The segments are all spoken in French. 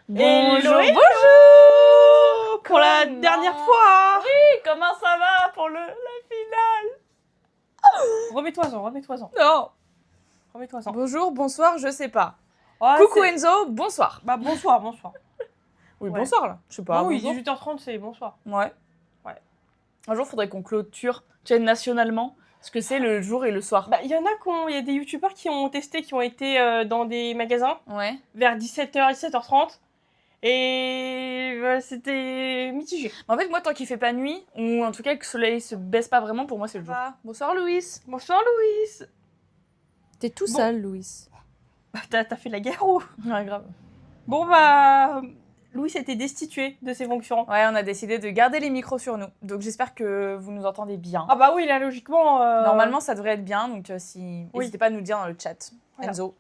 Bonjour, Hello, bonjour. pour la Comment dernière fois. Oui, comment ça va pour la finale? Remets-toi-en. Non. Remets-toi-en. Bonjour, bonsoir, je sais pas. Ouais, Coucou c'est- Enzo, bonsoir. Bah bonsoir. Oui, Ouais. bonsoir là. Je sais pas, Non, oui, bonjour. 18h30, c'est bonsoir. Ouais. Ouais. Un jour, faudrait qu'on clôture, tu sais, nationalement, ce que c'est le jour et le soir. Bah il y en a il y a des youtubeurs qui ont testé, qui ont été dans des magasins Ouais. vers 17h, 17h30. Et c'était mitigé. En fait, moi, tant qu'il fait pas nuit, ou en tout cas que le soleil se baisse pas vraiment, pour moi, c'est le jour. Bonsoir Louis. Bonsoir Louis. T'es tout Bon. sale, Louis. Bah, t'as fait la guerre ou? Ouais, grave. Bon bah Louis a été destitué de ses fonctions. Ouais, on a décidé de garder les micros sur nous. Donc j'espère que vous nous entendez bien. Ah bah oui, là logiquement. Normalement, ça devrait être bien, donc Oui. n'hésitez pas à nous dire dans le chat. Voilà. Enzo,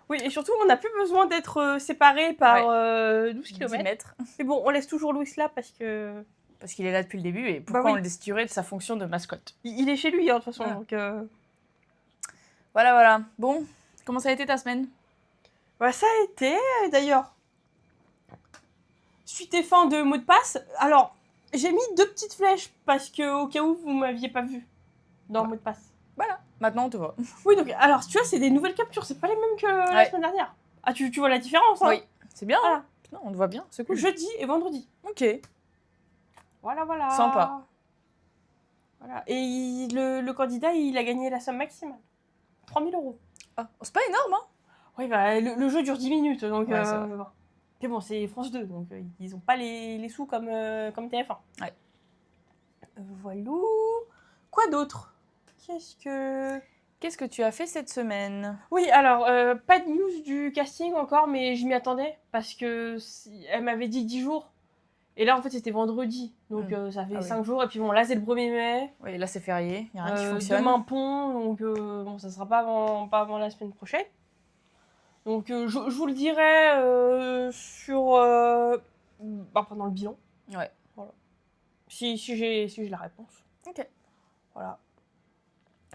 Oui, et surtout, on n'a plus besoin d'être séparés par 12 10 km. mètres. Mais bon, on laisse toujours Louis là parce que. Parce qu'il est là depuis le début, et pourquoi Bah oui. on le destituerait de sa fonction de mascotte? Il est chez lui, hein, de toute façon. Voilà. Donc, Voilà. Bon, comment ça a été ta semaine? bah, ça a été, d'ailleurs. Suite et fin de mot de passe. Alors, j'ai mis 2 petites flèches parce que, au cas où vous m'aviez pas vu dans le mot de passe. Voilà, maintenant on te voit. Oui, donc, alors, tu vois, c'est des nouvelles captures. C'est pas les mêmes que la Ouais. semaine dernière. Ah, tu vois la différence, hein? Oui, c'est bien, Voilà. hein? Non, on te voit bien, c'est cool. Jeudi et vendredi. Ok. Voilà. Sympa. Voilà. Et le candidat, il a gagné la somme maximale. 3000 €. Ah, c'est pas énorme, hein? Oui, bah, le jeu dure 10 minutes, donc... Ouais, c'est vrai. bon. Mais bon, c'est France 2, donc ils ont pas les sous comme TF1. Ouais. Voilà. Quoi d'autre? Qu'est-ce que tu as fait cette semaine? Oui, alors, pas de news du casting encore, mais je m'y attendais, parce que elle m'avait dit 10 jours. Et là, en fait, c'était vendredi, donc ça fait 5 jours. Et puis bon, là, c'est le 1er mai. Oui, là c'est férié, il y a rien qui fonctionne. Demain, pont, donc bon, ça sera pas avant la semaine prochaine. Donc je vous le dirai pendant le bilan. Ouais. Voilà. Si j'ai la réponse. Ok. Voilà.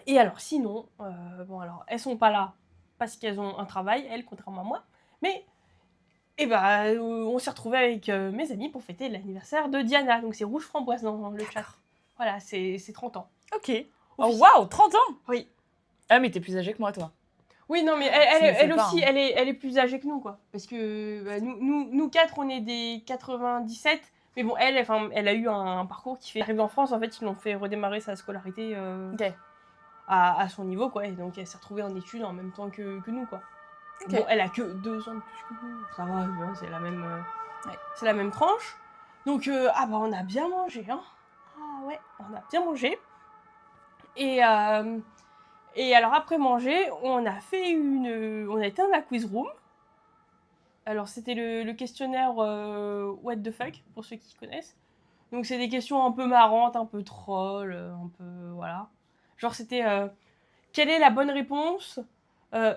Et alors sinon, alors elles sont pas là parce qu'elles ont un travail, elles, contrairement à moi. Mais on s'est retrouvés avec mes amis pour fêter l'anniversaire de Diana. Donc c'est Rouge Framboise dans le chat. Voilà, c'est 30 ans. Ok. Oh waouh, 30 ans? Oui. Ah mais t'es plus âgée que moi, toi. Oui, non, mais elle aussi, elle est plus âgée que nous, quoi. Parce que nous quatre, on est des 97. Mais bon, elle a eu un parcours qui fait arriver en France. En fait, ils l'ont fait redémarrer sa scolarité Ok. à son niveau, quoi. Et donc, elle s'est retrouvée en études en même temps que nous, quoi. Ok. Bon, elle a que 2 ans de plus que nous. Ça va, c'est la même tranche. Donc, on a bien mangé, hein. Ah ouais, on a bien mangé. Et alors après manger, on a été dans la quiz room. Alors c'était le questionnaire What the fuck, pour ceux qui connaissent. Donc c'est des questions un peu marrantes, un peu troll, un peu voilà. Genre c'était quelle est la bonne réponse?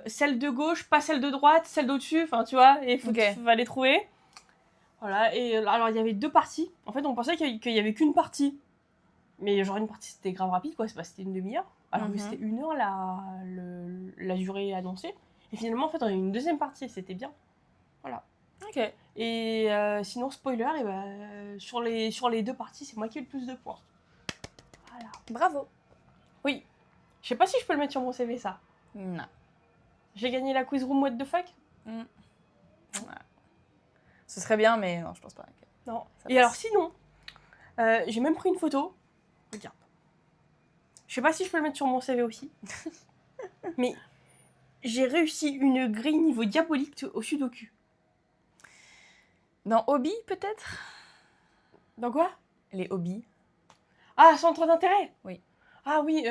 Celle de gauche, pas celle de droite, celle d'au-dessus, enfin tu vois, et fallait trouver. Voilà, et alors il y avait 2 parties. En fait on pensait qu'il y avait qu'une partie. Mais genre une partie c'était grave rapide, quoi, c'était une demi-heure. Alors que c'était 1 heure la durée annoncée. Et finalement, en fait, on a eu une deuxième partie, c'était bien. Voilà. Ok. Et sinon, spoiler, sur les 2 parties, c'est moi qui ai le plus de points. Voilà. Bravo. Oui. Je sais pas si je peux le mettre sur mon CV, ça. Non. J'ai gagné la quiz room What the fuck. Ce serait bien, mais non, je pense pas. Okay. Non. Et alors sinon, j'ai même pris une photo. Regarde. Je sais pas si je peux le mettre sur mon CV aussi. Mais j'ai réussi une grille niveau diabolique au Sudoku. Dans hobby, peut-être? Dans quoi? Les hobbies. Ah, centre d'intérêt? Oui. Ah oui,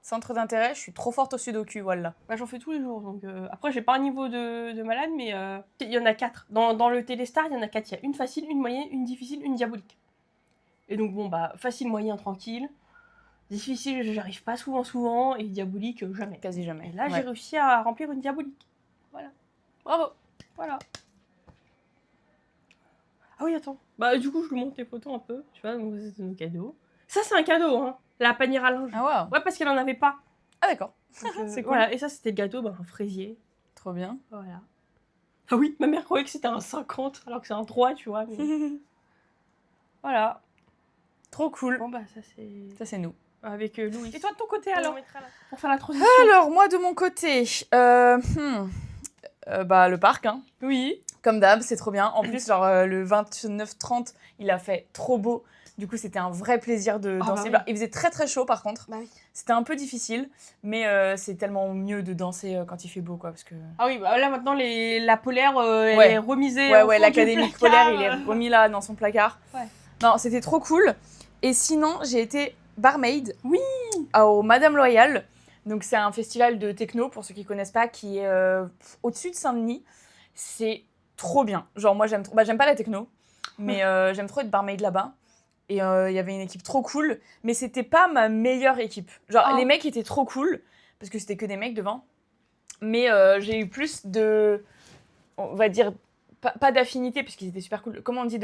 Centre d'intérêt, je suis trop forte au sudoku, voilà. Bah, j'en fais tous les jours, donc après j'ai pas un niveau de malade, mais il y en a 4. Dans le Téléstar, il y en a 4. Il y a une facile, une moyenne, une difficile, une diabolique. Et donc bon, bah facile, moyen, tranquille. Difficile, j'arrive pas souvent, et diabolique, jamais. Quasi jamais. Et là, j'ai réussi à remplir une diabolique. Voilà. Bravo. Voilà. Ah oui, attends. Bah du coup, je vous montre les photos un peu, tu vois, donc c'est nos cadeaux. Ça, c'est un cadeau, hein, la panière à linge. Ah waouh. Ouais, parce qu'elle en avait pas. Ah d'accord. Donc, C'est cool. Voilà, et ça, c'était le gâteau, un fraisier. Trop bien. Voilà. Ah oui, ma mère croyait que c'était un 50, alors que c'est un 3, tu vois. Mais... voilà. Trop cool. Bon, bah, ça, c'est... Ça, c'est nous. Avec Louis. Et toi, de ton côté, alors pour faire la transition. Alors, moi, de mon côté, bah, le parc, hein. Oui. Comme d'hab, c'est trop bien. En plus, genre, le 29-30, il a fait trop beau. Du coup, c'était un vrai plaisir de danser. bah oui. Il faisait très très chaud, par contre. Bah oui. C'était un peu difficile, mais c'est tellement mieux de danser quand il fait beau, quoi, parce que... Ah oui, bah là, maintenant, la polaire, elle Ouais. est remisée. Ouais, au ouais, fond l'académique du polaire, placard. il est remis là, dans son placard. Ouais. Non, c'était trop cool. Et sinon, j'ai été barmaid. Oui. Au Madame Loyal. Donc, c'est un festival de techno, pour ceux qui connaissent pas, qui est au-dessus de Saint-Denis. C'est trop bien. Genre, moi, j'aime trop... Bah, j'aime pas la techno, mais j'aime trop être barmaid là-bas. Et il y avait une équipe trop cool, mais c'était pas ma meilleure équipe. Genre, les mecs étaient trop cool, parce que c'était que des mecs devant. Mais j'ai eu plus de... On va dire, pas d'affinité, puisqu'ils étaient super cool. Comment on dit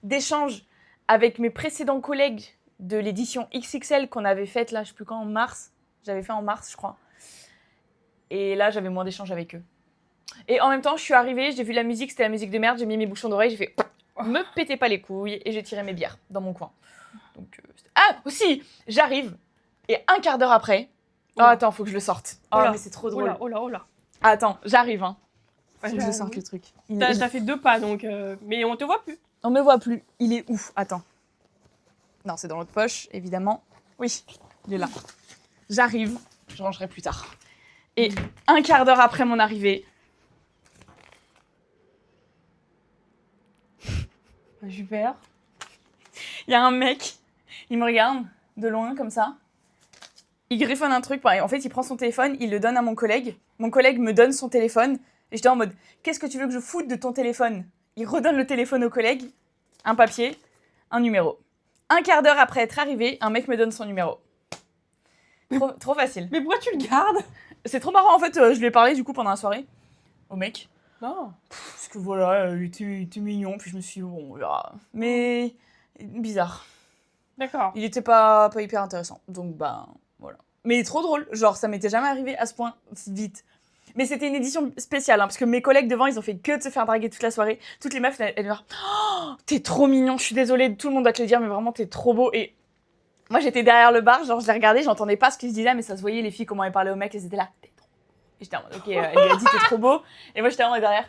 d'échange avec mes précédents collègues de l'édition XXL qu'on avait faite, là, je sais plus quand, en mars. J'avais fait en mars, je crois. Et là, j'avais moins d'échanges avec eux. Et en même temps, je suis arrivée, j'ai vu la musique, c'était la musique de merde, j'ai mis mes bouchons d'oreille, j'ai fait me pétez pas les couilles et j'ai tiré mes bières dans mon coin. Donc, ah, aussi, j'arrive et un quart d'heure après. Oh, attends, faut que je le sorte. Oh, mais c'est trop drôle. Oh là. Ah, attends, j'arrive, hein. Ouais, Faut que je sorte le truc. T'as fait 2 pas, donc... mais on te voit plus. On me voit plus. Il est où? Attends. Non, c'est dans l'autre poche, évidemment. Oui, il est là. J'arrive, je rangerai plus tard. Et un quart d'heure après mon arrivée... Super. Il y a un mec, il me regarde de loin, comme ça. Il griffonne un truc, pareil. En fait, il prend son téléphone, il le donne à mon collègue. Mon collègue me donne son téléphone. Et j'étais en mode, qu'est-ce que tu veux que je foute de ton téléphone? Il redonne le téléphone au collègue, un papier, un numéro. Un quart d'heure après être arrivé, un mec me donne son numéro. Trop facile. Mais pourquoi tu le gardes? C'est trop marrant, en fait, je lui ai parlé du coup pendant la soirée, au mec. Non. Parce que voilà, il était mignon, puis je me suis dit, bon, on verra. Mais bizarre. D'accord. Il était pas hyper intéressant, donc bah voilà. Mais trop drôle, genre ça m'était jamais arrivé à ce point vite. Mais c'était une édition spéciale, hein, parce que mes collègues devant, ils ont fait que de se faire draguer toute la soirée. Toutes les meufs, elles me disent oh, t'es trop mignon, je suis désolée, tout le monde doit te le dire, mais vraiment t'es trop beau. Et moi j'étais derrière le bar, genre je les regardais, j'entendais pas ce qu'ils se disaient, mais ça se voyait, les filles, comment elles parlaient aux mecs, elles étaient là, t'es trop beau. Et j'étais en mode, ok, elle lui a dit t'es trop beau, et moi j'étais en mode derrière,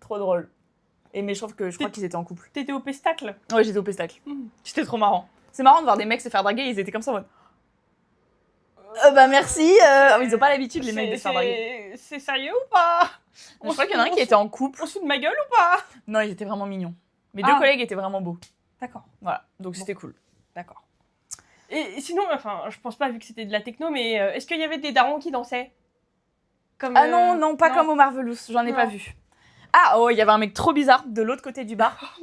trop drôle. Et mais je crois qu'ils étaient en couple. T'étais au pestacle? Ouais, j'étais au pestacle. C'était trop marrant. C'est marrant de voir des mecs se faire draguer, ils étaient comme ça en mode. Bah merci, ils ont pas l'habitude les mecs de se faire draguer. C'est sérieux ou pas? Je crois qu'il y en a un qui était en couple. On se fout de ma gueule ou pas? Non, ils étaient vraiment mignons. Mes deux collègues étaient vraiment beaux. D'accord. Voilà, donc c'était cool. D'accord. Et sinon, enfin, je pense pas vu que c'était de la techno, mais est-ce qu'il y avait des darons qui dansaient? Comme, ah non, pas comme au Marvelous, j'en ai pas vu. Ah, oh, il y avait un mec trop bizarre de l'autre côté du bar.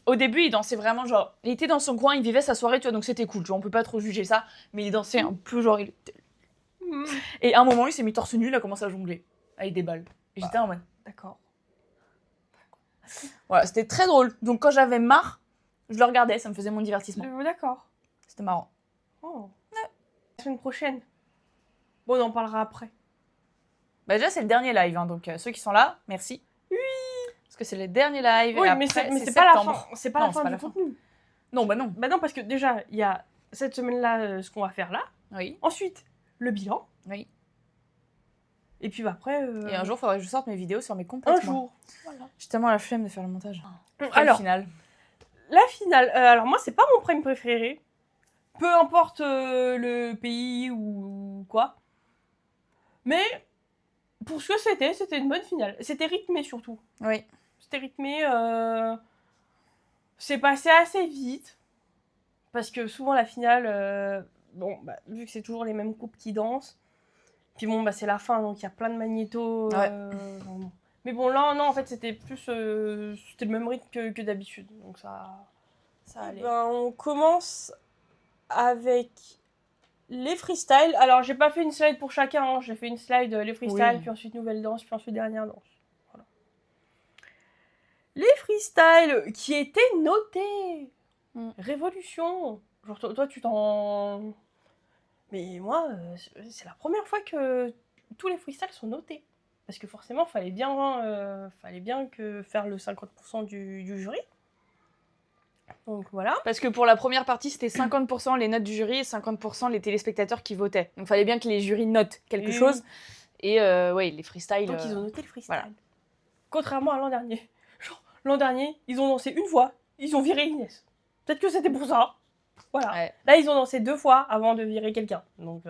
Au début, il dansait vraiment genre... Il était dans son coin, il vivait sa soirée, tu vois, donc c'était cool, tu vois, on peut pas trop juger ça. Mais il dansait un peu genre... Et à un moment, il s'est mis torse nu, il a commencé à jongler avec des balles. Et j'étais en mode... D'accord. Voilà, c'était très drôle. Donc quand j'avais marre, je le regardais, ça me faisait mon divertissement. D'accord. C'était marrant. Oh. Ouais. La semaine prochaine. Bon, on en parlera après. Bah déjà, c'est le dernier live, hein, donc ceux qui sont là, merci. Oui. Parce que c'est le dernier live. Oui, et mais après, c'est pas la fin. C'est pas la fin du contenu. Non, bah non. Bah non, parce que déjà, il y a cette semaine-là, ce qu'on va faire là. Oui. Ensuite, le bilan. Oui. Et puis bah, après... Et un jour, il faudrait que je sorte mes vidéos sur mes comptes. Un jour. Voilà. J'ai tellement la flemme de faire le montage. Alors, finale. La finale. Alors moi, c'est pas mon prime préféré. Peu importe le pays ou quoi. Mais pour ce que c'était une bonne finale. C'était rythmé surtout. Oui. C'était rythmé. C'est passé assez vite. Parce que souvent la finale, bon, bah, vu que c'est toujours les mêmes couples qui dansent. Puis bon, bah, c'est la fin, donc il y a plein de magnétos. Mais bon, là, non, en fait, c'était plus... c'était le même rythme que d'habitude. Donc ça allait. Ben, on commence avec les freestyles. Alors, j'ai pas fait une slide pour chacun. Hein. J'ai fait une slide, les freestyles, puis ensuite nouvelle danse, puis ensuite dernière danse. Voilà. Les freestyles qui étaient notés. Révolution. Genre, toi, tu t'en... Mais moi, c'est la première fois que tous les freestyles sont notés. parce que forcément, fallait bien que faire le 50% du jury. Donc voilà. Parce que pour la première partie, c'était 50% les notes du jury et 50% les téléspectateurs qui votaient. Donc, il fallait bien que les jurys notent quelque chose. Et ouais, les freestyles... Donc, ils ont noté le freestyle. Voilà. Contrairement à l'an dernier. Genre, l'an dernier, ils ont dansé une fois, ils ont viré Inès. Peut-être que c'était pour ça. Voilà. Ouais. Là, ils ont dansé 2 fois avant de virer quelqu'un. Donc,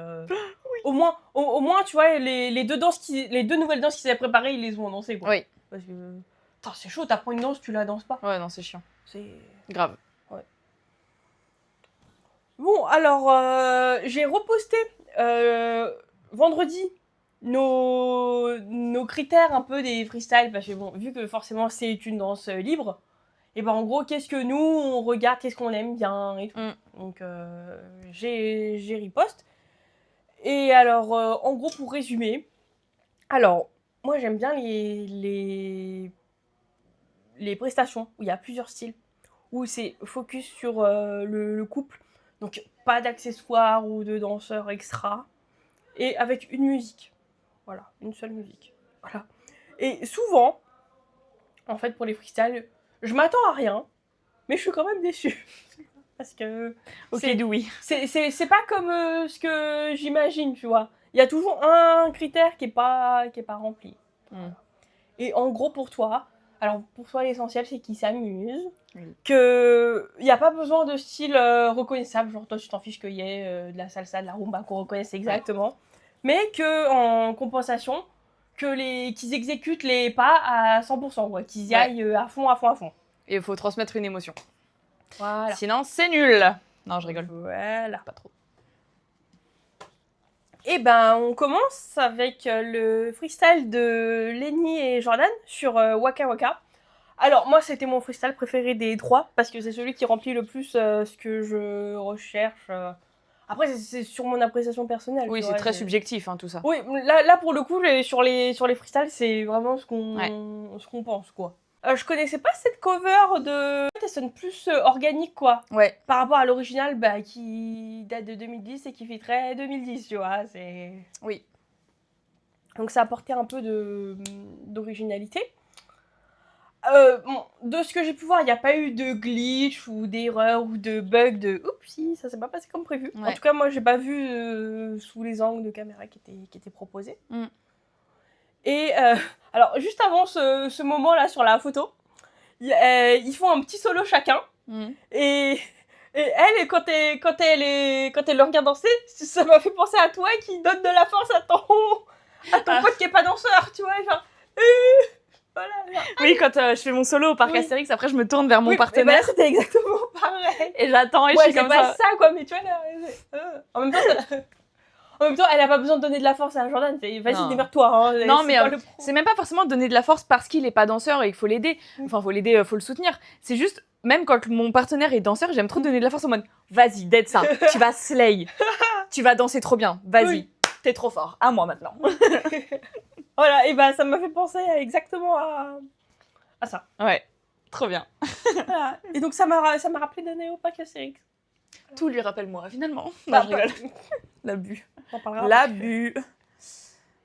au moins, tu vois, les deux nouvelles danses qu'ils avaient préparées, ils les ont dansées, quoi. Oui. Parce que... Putain, c'est chaud, t'apprends une danse, tu la danses pas. Ouais, non, c'est chiant. C'est... Grave. Ouais. Bon, alors, j'ai reposté vendredi nos critères un peu des freestyles, parce que bon, vu que forcément c'est une danse libre, et ben en gros, qu'est-ce que nous, on regarde, qu'est-ce qu'on aime bien et tout. Donc, j'ai riposte. Et alors, en gros, pour résumer, alors, moi j'aime bien les prestations où il y a plusieurs styles, où c'est focus sur le couple, donc pas d'accessoires ou de danseurs extra, et avec une musique. Voilà, une seule musique. Voilà. Et souvent, en fait, pour les freestyles, je m'attends à rien, mais je suis quand même déçue. Parce que... Ok, oui. C'est pas comme ce que j'imagine, tu vois. Il y a toujours un critère qui est pas rempli. Et en gros, pour toi, l'essentiel, c'est qu'ils s'amusent. Oui. Qu'il n'y a pas besoin de style reconnaissable. Genre, toi, tu t'en fiches qu'il y ait de la salsa, de la rumba, qu'on reconnaisse exactement. Ouais. Mais qu'en compensation, qu'ils exécutent les pas à 100%, quoi. Qu'ils y aillent à fond. Et il faut transmettre une émotion. Voilà. Sinon, c'est nul. Non, je rigole. Voilà. Pas trop. Et ben, on commence avec le freestyle de Lenny et Jordan sur Waka Waka. Alors, moi, c'était mon freestyle préféré des 3, parce que c'est celui qui remplit le plus ce que je recherche. Après, c'est sur mon appréciation personnelle. Oui, c'est très subjectif, hein, tout ça. Oui, là pour le coup, sur les freestyles, c'est vraiment ce qu'on pense, quoi. Je connaissais pas cette cover de... Elle sonne plus organique, quoi. Ouais. Par rapport à l'original, qui date de 2010 et qui fait très 2010, tu vois. C'est... Oui. Donc ça apportait un peu d'originalité. Bon, de ce que j'ai pu voir, il n'y a pas eu de glitch ou d'erreur ou de bug de oupsie, ça s'est pas passé comme prévu. Ouais. En tout cas, moi, j'ai pas vu sous les angles de caméra qui étaient proposés. Et alors, juste avant ce moment-là sur la photo, ils font un petit solo chacun. Et elle, quand elle le regarde danser, ça m'a fait penser à toi qui donne de la force à ton pote qui est pas danseur, tu vois, genre... Voilà, oui, quand je fais mon solo au parc Astérix, après je me tourne vers mon partenaire. Bah, c'était exactement pareil. Et j'attends et je suis comme ça. Ouais, c'est pas ça, quoi, mais tu vois, là, en même temps, elle a pas besoin de donner de la force à Jordan. Vas-y, démerde-toi. Hein, non, mais c'est même pas forcément donner de la force parce qu'il est pas danseur et qu'il faut l'aider. Enfin, faut l'aider, faut le soutenir. C'est juste, même quand mon partenaire est danseur, j'aime trop donner de la force en mode vas-y, dead ça. Tu vas slay. Tu vas danser trop bien. Vas-y. T'es trop fort. À moi maintenant. Voilà, et bah ça m'a fait penser exactement à ça. Ouais, trop bien. Voilà. Et donc ça m'a rappelé d'années au parc Astérix. Tout lui rappelle moi, finalement. Non, je rigole. L'abus. L'abus.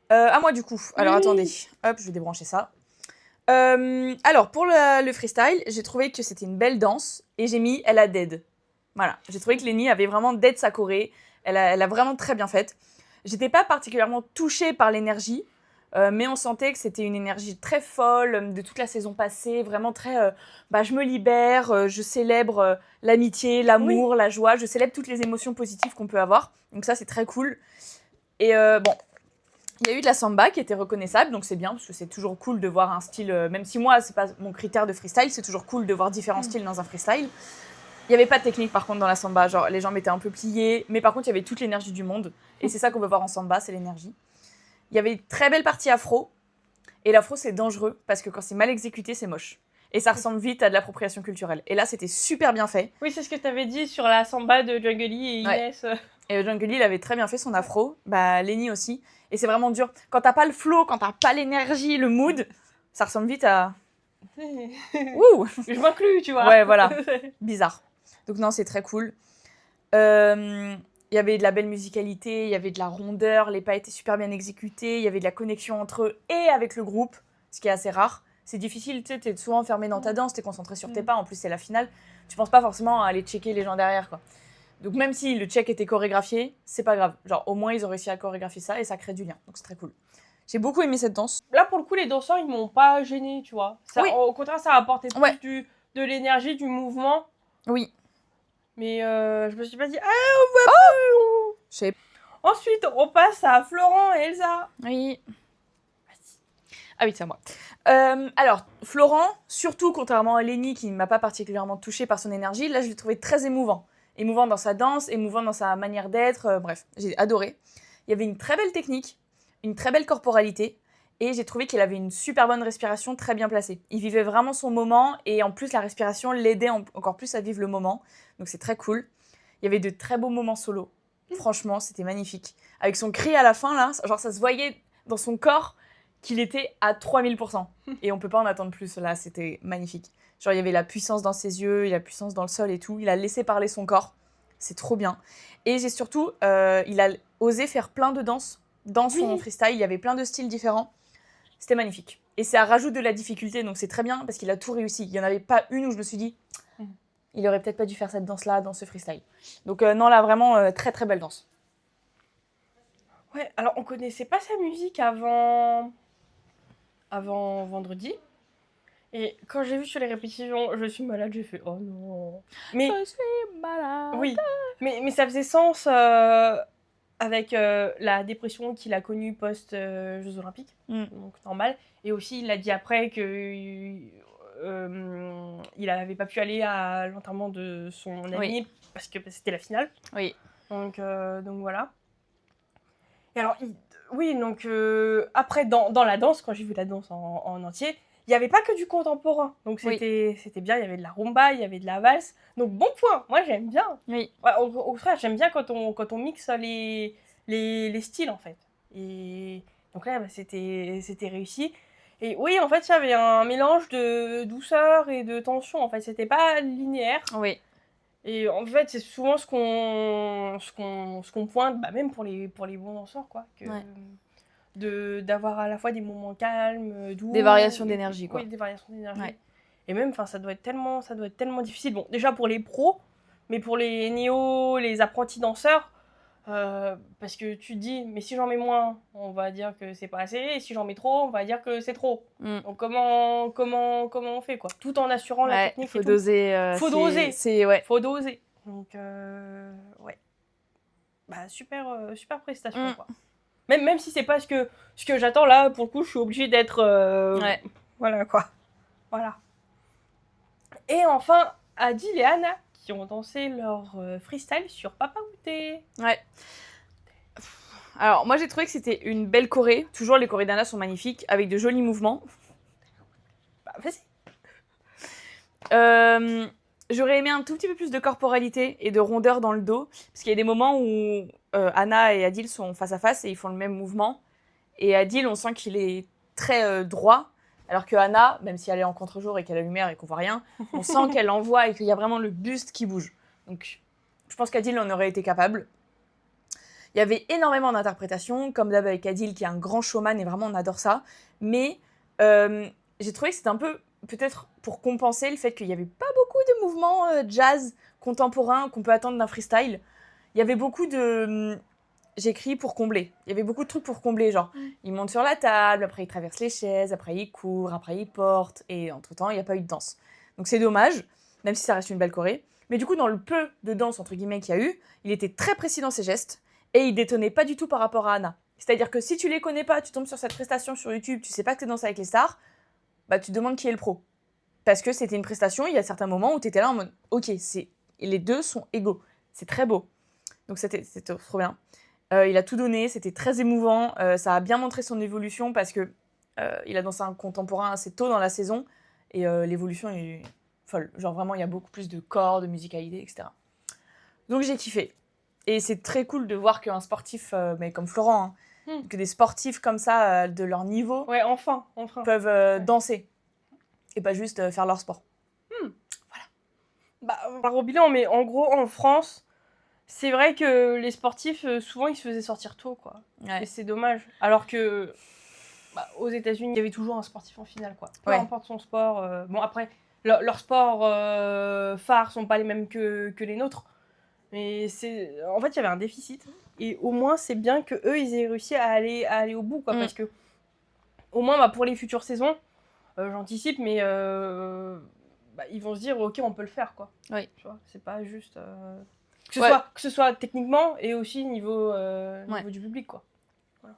À moi, du coup. Alors, attendez. Hop, je vais débrancher ça. Alors, pour le freestyle, j'ai trouvé que c'était une belle danse et j'ai mis « elle a dead ». Voilà. J'ai trouvé que Lenny avait vraiment dead sa choré. Elle a vraiment très bien faite. J'étais pas particulièrement touchée par l'énergie. Mais on sentait que c'était une énergie très folle de toute la saison passée, vraiment très je me libère, je célèbre l'amitié, l'amour, la joie, je célèbre toutes les émotions positives qu'on peut avoir. Donc ça, c'est très cool. Et bon, il y a eu de la samba qui était reconnaissable, donc c'est bien, parce que c'est toujours cool de voir un style, même si moi, c'est pas mon critère de freestyle, c'est toujours cool de voir différents styles dans un freestyle. Il n'y avait pas de technique par contre dans la samba, genre les jambes étaient un peu pliées, mais par contre, il y avait toute l'énergie du monde. Et c'est ça qu'on veut voir en samba, c'est l'énergie. Il y avait une très belle partie afro. Et l'afro, c'est dangereux parce que quand c'est mal exécuté, c'est moche. Et ça ressemble vite à de l'appropriation culturelle. Et là, c'était super bien fait. Oui, c'est ce que tu avais dit sur la samba de Jungle Lee et Inès. Ouais. Et Jungle Lee, il avait très bien fait son afro. Lenny aussi. Et c'est vraiment dur. Quand t'as pas le flow, quand t'as pas l'énergie, le mood, ça ressemble vite à... Ouh. Je m'inclus, tu vois. Ouais, voilà. Bizarre. Donc non, c'est très cool. Il y avait de la belle musicalité, il y avait de la rondeur, les pas étaient super bien exécutés, il y avait de la connexion entre eux et avec le groupe, ce qui est assez rare. C'est difficile, tu sais, t'es souvent enfermé dans ta danse, t'es concentré sur tes pas, en plus c'est la finale, tu penses pas forcément à aller checker les gens derrière, quoi. Donc même si le check était chorégraphié, c'est pas grave. Genre au moins ils ont réussi à chorégraphier ça et ça crée du lien, donc c'est très cool. J'ai beaucoup aimé cette danse. Là, pour le coup, les danseurs, ils m'ont pas gêné, tu vois. Ça, Oui. au contraire, ça a apporté plus Ouais. de l'énergie, du mouvement. Oui. Mais je me suis pas dit, ah, on voit plus. Je sais. Ensuite, on passe à Florent et Elsa. Oui. Ah oui, c'est à moi. Alors, Florent, surtout contrairement à Lenny qui ne m'a pas particulièrement touchée par son énergie, là je l'ai trouvé très émouvant. Émouvant dans sa danse, émouvant dans sa manière d'être, bref, j'ai adoré. Il y avait une très belle technique, une très belle corporalité, et j'ai trouvé qu'il avait une super bonne respiration très bien placée. Il vivait vraiment son moment, et en plus la respiration l'aidait encore plus à vivre le moment, donc c'est très cool. Il y avait de très beaux moments solo, franchement c'était magnifique. Avec son cri à la fin là, genre ça se voyait dans son corps qu'il était à 3000%. Et on peut pas en attendre plus, là, c'était magnifique. Genre, il y avait la puissance dans ses yeux, il y a la puissance dans le sol et tout. Il a laissé parler son corps. C'est trop bien. Et j'ai surtout, il a osé faire plein de danses dans son freestyle. Il y avait plein de styles différents. C'était magnifique. Et ça rajoute de la difficulté, donc c'est très bien parce qu'il a tout réussi. Il n'y en avait pas une où je me suis dit, il aurait peut-être pas dû faire cette danse-là dans ce freestyle. Donc non, là, vraiment, très très belle danse. Ouais, alors on connaissait pas sa musique avant vendredi. Et quand j'ai vu sur les répétitions, je suis malade, j'ai fait oh non. Mais je suis malade. oui, mais ça faisait sens avec la dépression qu'il a connue post Jeux Olympiques, donc normal. Et aussi il a dit après que il n'avait pas pu aller à l'enterrement de son ami parce que c'était la finale. Oui. Donc voilà. Et alors oui, donc après dans la danse, quand j'ai vu la danse en entier, il n'y avait pas que du contemporain. Donc c'était bien, il y avait de la rumba, il y avait de la valse. Donc bon point, moi j'aime bien. Oui. Ouais, au contraire, j'aime bien quand on mixe les styles en fait. Et donc là, bah, c'était réussi. Et oui, en fait, il y avait un mélange de douceur et de tension. En fait, c'était pas linéaire. Oui. Et en fait, c'est souvent ce qu'on pointe, bah, même pour les bons danseurs, quoi. D'avoir à la fois des moments calmes, doux. Des variations d'énergie, quoi. Oui, des variations d'énergie. Ouais. Et même, ça doit être tellement difficile. Bon, déjà pour les pros, mais pour les néos, les apprentis danseurs, parce que tu te dis, mais si j'en mets moins, on va dire que c'est pas assez, et si j'en mets trop, on va dire que c'est trop. Donc comment on fait, quoi, tout en assurant la technique faut et doser, tout. Faut doser. Faut doser. Donc ouais. Bah super prestation, quoi. Même si c'est pas ce que j'attends là, pour le coup, je suis obligée d'être voilà, quoi. Voilà. Et enfin, Adil et Anna qui ont dansé leur freestyle sur Papa Outé. Ouais. Alors, moi, j'ai trouvé que c'était une belle choré. Toujours, les chorés d'Anna sont magnifiques, avec de jolis mouvements. Bah, vas-y. J'aurais aimé un tout petit peu plus de corporalité et de rondeur dans le dos. Parce qu'il y a des moments où Anna et Adil sont face à face et ils font le même mouvement. Et Adil, on sent qu'il est très droit. Alors que Anna, même si elle est en contre-jour et qu'elle a la lumière et qu'on voit rien, on sent qu'elle envoie et qu'il y a vraiment le buste qui bouge. Donc, je pense qu'Adil en aurait été capable. Il y avait énormément d'interprétations, comme d'hab avec Adil, qui est un grand showman, et vraiment, on adore ça. Mais j'ai trouvé que c'était un peu, peut-être pour compenser le fait qu'il n'y avait pas beaucoup de mouvements jazz contemporains qu'on peut attendre d'un freestyle. Il y avait beaucoup de... J'écris pour combler. Il y avait beaucoup de trucs pour combler, genre, il monte sur la table, après il traverse les chaises, après il court, après il porte, et entre-temps, il n'y a pas eu de danse. Donc c'est dommage, même si ça reste une belle choré. Mais du coup, dans le peu de danse, entre guillemets, qu'il y a eu, il était très précis dans ses gestes, et il détonnait pas du tout par rapport à Anna. C'est-à-dire que si tu les connais pas, tu tombes sur cette prestation sur YouTube, tu sais pas que tu danses avec les stars, bah tu te demandes qui est le pro. Parce que c'était une prestation, il y a certains moments où tu étais là en mode, ok, les deux sont égaux. C'est très beau. Donc c'était trop bien. Il a tout donné, c'était très émouvant, ça a bien montré son évolution parce que il a dansé un contemporain assez tôt dans la saison et l'évolution est folle. Genre vraiment, il y a beaucoup plus de corps, de musicalité, etc. Donc j'ai kiffé. Et c'est très cool de voir qu'un sportif, mais comme Florent, que des sportifs comme ça, de leur niveau, enfin. peuvent danser et pas juste faire leur sport. Voilà. Bah, par au bilan, mais en gros, en France, c'est vrai que les sportifs, souvent, ils se faisaient sortir tôt, quoi. Ouais. Et c'est dommage. Alors que, aux États-Unis, il y avait toujours un sportif en finale, quoi. Peu Ouais. importe son sport. Bon, après, leurs sports phares sont pas les mêmes que les nôtres. Mais en fait, il y avait un déficit. Et au moins, c'est bien que eux, ils aient réussi à aller au bout, quoi. Parce que, au moins, pour les futures saisons, j'anticipe, mais ils vont se dire, ok, on peut le faire, quoi. Oui. Tu vois, c'est pas juste que ce soit techniquement et aussi niveau du public, quoi. Voilà.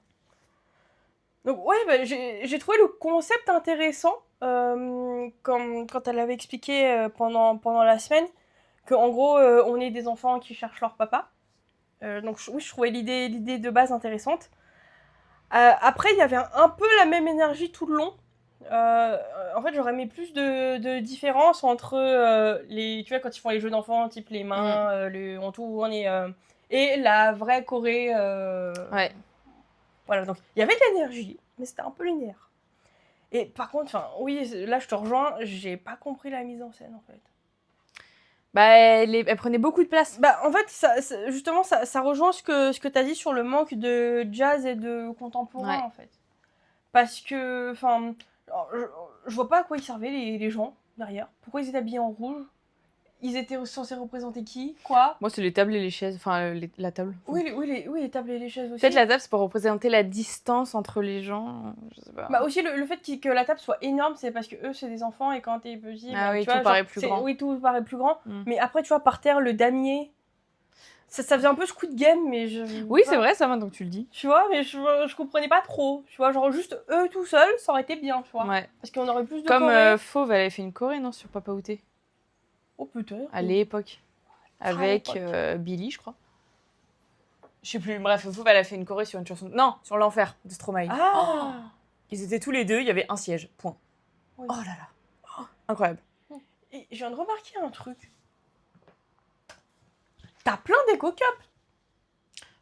Donc ouais, j'ai trouvé le concept intéressant quand elle avait expliqué pendant la semaine que en gros on est des enfants qui cherchent leur papa. Donc oui, je trouvais l'idée de base intéressante. Après, il y avait un peu la même énergie tout le long. En fait, j'aurais aimé plus de différence entre tu vois, quand ils font les jeux d'enfants, type les mains, on tourne, et la vraie Corée. Ouais. Voilà, donc il y avait de l'énergie, mais c'était un peu linéaire. Et par contre, oui, là je te rejoins, j'ai pas compris la mise en scène en fait. Elle prenait beaucoup de place. En fait, justement, ça rejoint ce que tu as dit sur le manque de jazz et de contemporain en fait. Parce que, je vois pas à quoi ils servaient les gens derrière. Pourquoi ils étaient habillés en rouge? Ils étaient censés représenter qui? Quoi? Moi, c'est les tables et les chaises. Enfin, la table. Oui, les tables et les chaises aussi. Peut-être la table, c'est pour représenter la distance entre les gens. Je sais pas. Aussi, le fait que la table soit énorme, c'est parce que eux, c'est des enfants et quand t'es petit, Oui, tu vois, tout paraît plus grand. Oui, tout paraît plus grand. Mais après, tu vois, par terre, le damier, ça faisait un peu Squid Game, mais Oui, c'est vrai, ça, maintenant que tu le dis. Tu vois, mais je comprenais pas trop. Tu vois, genre juste eux tout seuls, ça aurait été bien, tu vois. Ouais. Parce qu'on aurait plus de Comme Fauve, elle avait fait une choré, non, sur Papa Outé. Oh, peut-être. À l'époque. Avec l'époque. Billy, je crois. Je sais plus. Bref, Fauve, elle a fait une choré sur une chanson. Non, sur l'enfer de Stromae. Ah Ils étaient tous les deux, il y avait un siège. Point. Oui. Oh là là. Incroyable. Et je viens de remarquer un truc. T'as plein d'éco-cups.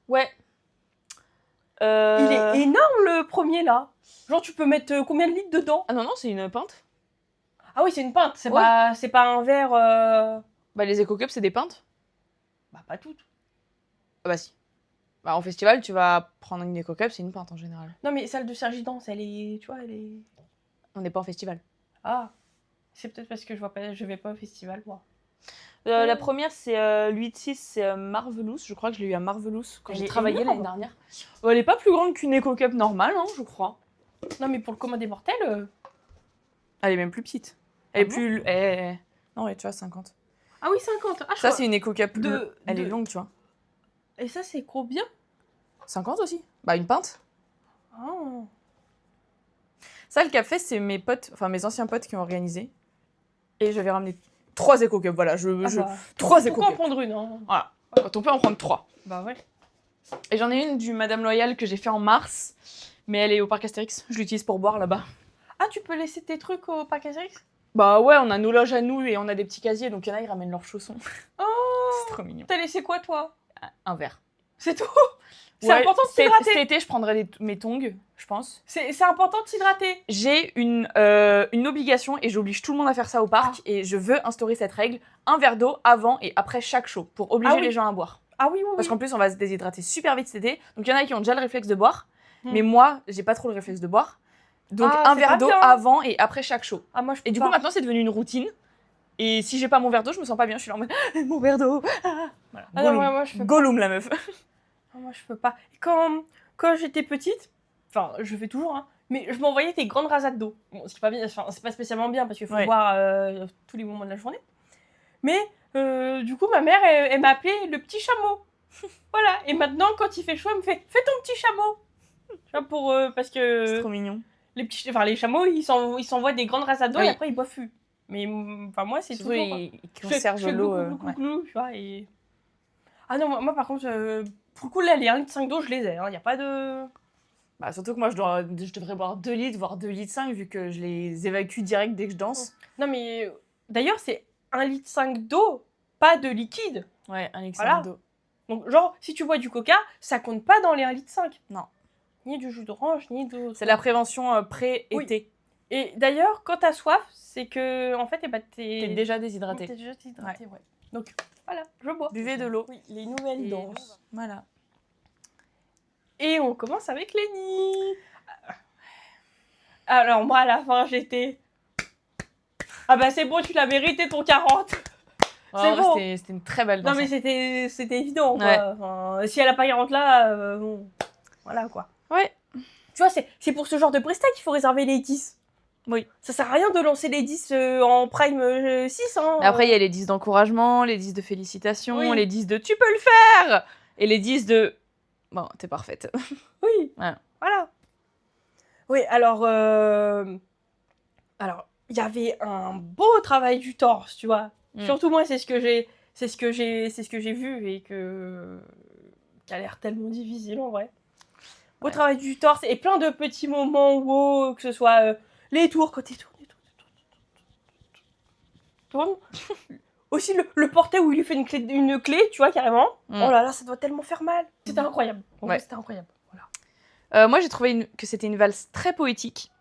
Ouais. Il est énorme le premier là. Genre tu peux mettre combien de litres dedans? Ah non, c'est une pinte. Ah oui, c'est une pinte, c'est pas un verre. Les éco-cups, c'est des pintes. Pas toutes. Ah bah si. En festival, tu vas prendre une éco-cup, c'est une pinte en général. Non mais celle de Sergi Danse, elle est, tu vois, elle est. On n'est pas en festival. Ah, c'est peut-être parce que je vais pas au festival moi. La première, c'est l'UIT6, c'est Marvelous. Je crois que je l'ai eu à Marvelous quand j'ai travaillé l'année dernière. Elle est pas plus grande qu'une éco-cup normale, hein, je crois. Non mais pour le commun des mortels. Elle est même plus petite. Elle est plus. Non, ouais, tu vois, 50. Ah oui, 50. Ah, ça, c'est une éco-cup. Elle est de... longue, tu vois. Et ça, c'est combien? 50 aussi. Une pinte. Oh. Ça, le café, c'est mes potes, enfin mes anciens potes qui ont organisé. Et j'avais ramené 3 éco-cups. Voilà, 3 éco-cups. Pourquoi en prendre une hein. Voilà. Quand on peut en prendre 3. Bah ouais. Et j'en ai une du Madame Loyal que j'ai fait en mars. Mais elle est au parc Astérix. Je l'utilise pour boire là-bas. Ah, tu peux laisser tes trucs au parc Astérix? Bah ouais, on a nos loges à nous et on a des petits casiers. Donc il y en a, ils ramènent leurs chaussons. Oh, c'est trop mignon. T'as laissé quoi, toi? Un verre. C'est tout? C'est important de s'hydrater. Cet été, je prendrai mes tongs, je pense. C'est important de s'hydrater. J'ai une obligation et j'oblige tout le monde à faire ça au parc. Et je veux instaurer cette règle. Un verre d'eau avant et après chaque show pour obliger les gens à boire. Ah oui. Parce qu'en plus, on va se déshydrater super vite cet été. Donc il y en a qui ont déjà le réflexe de boire. Mais moi, j'ai pas trop le réflexe de boire. Donc un verre d'eau avant et après chaque show. Ah, moi, je peux et du coup, maintenant, c'est devenu une routine. Et si j'ai pas mon verre d'eau, je me sens pas bien. Je suis là en mode mon verre d'eau. Voilà. Ah non, moi, je peux Gollum, la meuf. Ah, moi, je peux pas. Quand j'étais petite, enfin, je fais toujours, hein, mais je m'envoyais des grandes rasades d'eau. Bon, c'est pas bien, c'est pas spécialement bien parce qu'il faut boire tous les moments de la journée. Mais du coup, ma mère, elle m'a appelé le petit chameau. Voilà. Et maintenant, quand il fait chaud, elle me fait fais ton petit chameau. Tu vois, parce que. C'est trop mignon. Les chameaux, ils s'envoient des grandes rasades d'eau et après ils boivent plus. Mais moi, c'est toujours. Ils conservent l'eau. Tu vois. Et... Ah non, moi par contre, pour le coup, là, les 1,5 litre d'eau, je les ai. Il n'y a pas de. Surtout que moi, je devrais boire 2 litres, voire 2,5 litres, vu que je les évacue direct dès que je danse. Non, mais d'ailleurs, c'est 1,5 litre d'eau, pas de liquide. Ouais, 1,5 litre d'eau. Donc, genre, si tu bois du coca, ça compte pas dans les 1,5 litre. Non. Ni du jus d'orange, ni de. C'est la prévention pré-été. Oui. Et d'ailleurs, quand t'as soif, c'est que, en fait, t'es déjà déshydraté. T'es déjà déshydraté, ouais. Donc, Voilà, je bois. Buvez de l'eau. Oui, les nouvelles Et danses. Voilà. Et on commence avec Lenny. Alors moi, à la fin, j'étais... Ah bah c'est bon, tu l'as mérité ton 40. C'est bon. C'était une très belle Non danse. mais c'était évident, quoi. Ouais. Enfin, si elle a pas 40 là, bon, voilà, quoi. Ouais. Tu vois, c'est pour ce genre de prestat qu'il faut réserver les 10. Oui. Ça sert à rien de lancer les 10 en prime 6, hein. Mais après, il y a les 10 d'encouragement, les 10 de félicitations, Oui. les 10 de tu peux le faire et les 10 de bon, t'es parfaite. Oui. Voilà. Voilà. Oui, alors il y avait un beau travail du torse, tu vois. Surtout moi, c'est ce que j'ai vu et qui a l'air tellement difficile en vrai. Beau travail du torse et plein de petits moments wow, que ce soit les tours quand il tourne. Aussi le porté où il lui fait une clé, tu vois, carrément. Oh là là, ça doit tellement faire mal. C'était incroyable. En vrai, c'était incroyable. Voilà. Moi, j'ai trouvé que c'était une valse très poétique.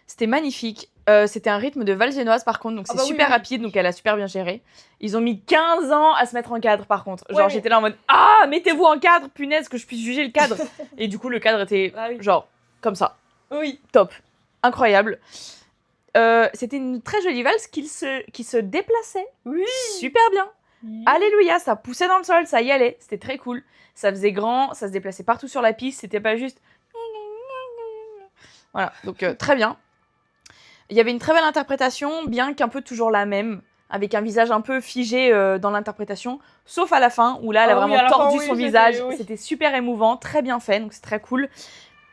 C'était magnifique. C'était un rythme de valse viennoise, par contre, donc c'est super rapide, donc elle a super bien géré. Ils ont mis 15 ans à se mettre en cadre, par contre. Genre, j'étais là en mode « Ah, mettez-vous en cadre, punaise, que je puisse juger le cadre !» Et du coup, le cadre était genre comme ça. Oui. Top. Incroyable. C'était une très jolie valse qui se déplaçait. Oui. Super bien. Oui. Alléluia, ça poussait dans le sol, ça y allait. C'était très cool. Ça faisait grand, ça se déplaçait partout sur la piste. C'était pas juste... Voilà, donc très bien. Il y avait une très belle interprétation, bien qu'un peu toujours la même, avec un visage un peu figé dans l'interprétation, sauf à la fin, où là, elle a vraiment tordu son visage. C'était super émouvant, très bien fait, donc c'est très cool.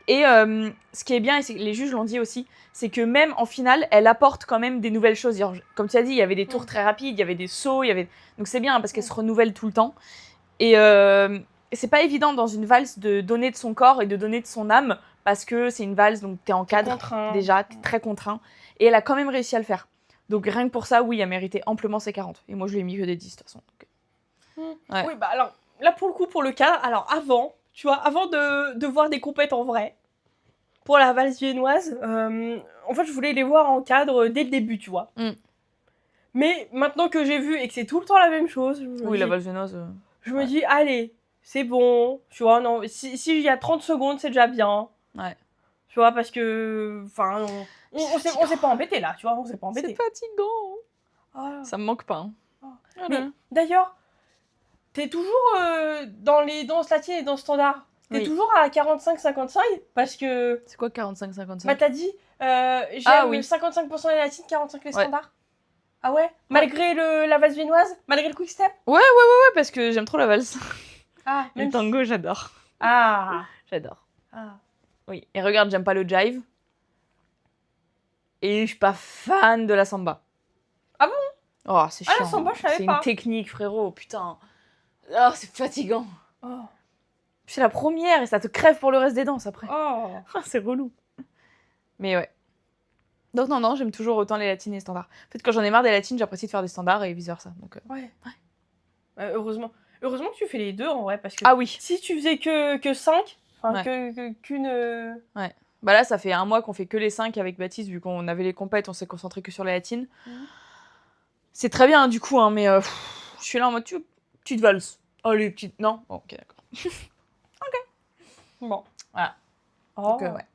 Et ce qui est bien, et les juges l'ont dit aussi, c'est que même en finale, elle apporte quand même des nouvelles choses. Genre, comme tu as dit, il y avait des tours très rapides, il y avait des sauts, donc c'est bien, parce qu'elle se renouvelle tout le temps. Et c'est pas évident dans une valse de donner de son corps et de donner de son âme, parce que c'est une valse, donc t'es en cadre, déjà, t'es très contraint. Et elle a quand même réussi à le faire. Donc rien que pour ça, oui, elle méritait amplement ses 40. Et moi, je lui ai mis que des 10, de toute façon. Ouais. Oui, bah alors, là, pour le coup, pour le cadre, alors avant, tu vois, avant de voir des compètes en vrai, pour la valse viennoise, en fait, je voulais les voir en cadre dès le début, tu vois. Mais maintenant que j'ai vu et que c'est tout le temps la même chose, la valse viennoise... je me dis, allez, c'est bon, tu vois, non, si y a 30 secondes, c'est déjà bien. Ouais. Tu vois, parce que, enfin, on s'est pas embêté là, tu vois, on s'est pas embêté. C'est fatigant. Oh. Ça me manque pas. Hein. Oh. Mais d'ailleurs, t'es toujours dans les danses latines et danses standards. T'es toujours à 45-55 parce que... C'est quoi 45-55 ? Bah t'as dit, j'aime 55% les latines, 45 les standards. Ah ouais. Malgré la valse viennoise, malgré le quick step. Ouais, parce que j'aime trop la valse. Ah, le tango, j'adore. Ah. J'adore. Ah. Oui, et regarde, j'aime pas le jive. Et je suis pas fan de la samba. Ah bon ? Oh, c'est chiant. Ah, la samba, je savais pas. C'est une technique, frérot, putain. Oh, c'est fatigant. Oh. C'est la première et ça te crève pour le reste des danses après. Oh. C'est relou. Mais ouais. Donc non, j'aime toujours autant les latines et les standards. En fait, quand j'en ai marre des latines, j'apprécie de faire des standards et vice-versa. Donc, ouais. Heureusement que tu fais les deux en vrai, parce que si tu faisais que 5, enfin qu'une... Ouais. Bah là, ça fait un mois qu'on fait que les 5 avec Baptiste, vu qu'on avait les compètes, on s'est concentré que sur les latines. C'est très bien, du coup, hein, mais je suis là en mode, petite valse. Oh, les petites... Non bon, ok, d'accord. Ok. Bon, voilà. Oh. Donc, ouais.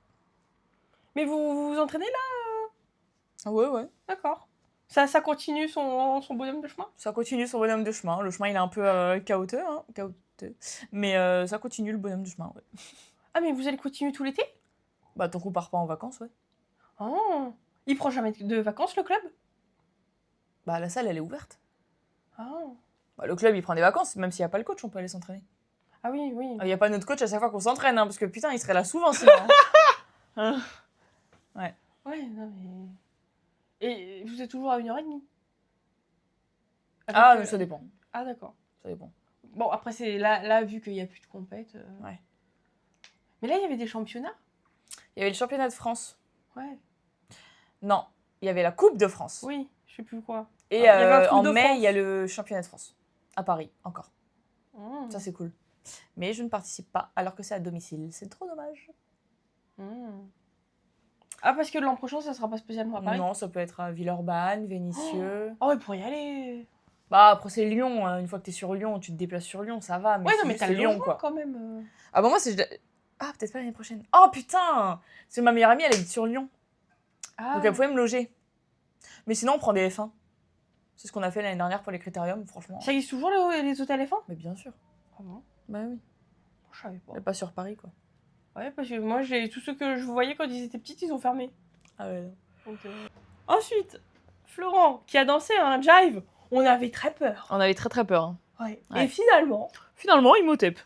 Mais vous vous entraînez là Ouais. D'accord. Ça continue son bonhomme de chemin ? Ça continue son bonhomme de chemin. Le chemin, il est un peu chaotique, hein, mais ça continue le bonhomme de chemin, ouais. Ah, mais vous allez continuer tout l'été ? Bah, tant qu'on part pas en vacances, ouais. Oh. Il prend jamais de vacances, le club ? Bah, la salle, elle est ouverte. Ah. Bah, le club, il prend des vacances, même s'il n'y a pas le coach, on peut aller s'entraîner. Ah oui. Il n'y a pas notre coach à chaque fois qu'on s'entraîne, hein, parce que putain, il serait là souvent, sinon. Hein. Ouais. Ouais, non mais... Et vous êtes toujours à 1h30 ? Mais ça dépend. Ah, d'accord. Ça dépend. Bon, après, c'est là vu qu'il n'y a plus de compète... Ouais. Mais là, il y avait des championnats ? Il y avait le championnat de France. Ouais. Non, il y avait la Coupe de France. Oui, je sais plus quoi. Et en mai, il y a le championnat de France. À Paris, encore. Ça, c'est cool. Mais je ne participe pas, alors que c'est à domicile. C'est trop dommage. Ah, parce que l'an prochain, ça sera pas spécialement à Paris ? Non, ça peut être à Villeurbanne, Vénissieux. Oh, il pourrait y aller. Bah, après, c'est Lyon. Une fois que t'es sur Lyon, tu te déplaces sur Lyon, ça va. Mais Ouais, non, c'est mais juste t'as le Lyon, logement quoi. quand même. Ah, bah, moi, c'est. Ah, peut-être pas l'année prochaine. Oh, putain! Parce que ma meilleure amie, elle habite sur Lyon. Ah, Donc, elle pouvait me loger. Mais sinon, on prend des F1. C'est ce qu'on a fait l'année dernière pour les critériums, franchement. ça existe toujours les hôtels F1? Mais bien sûr. Ah bon? Bah oui. Je savais pas. Mais pas sur Paris, quoi. Ouais, parce que moi, tous ceux que je voyais quand ils étaient petits, ils ont fermé. Ah ouais. Donc, ensuite, Florent, qui a dansé un jive, on avait très peur. On avait très très peur. Hein. Ouais. Ouais. Et finalement, il m'otep.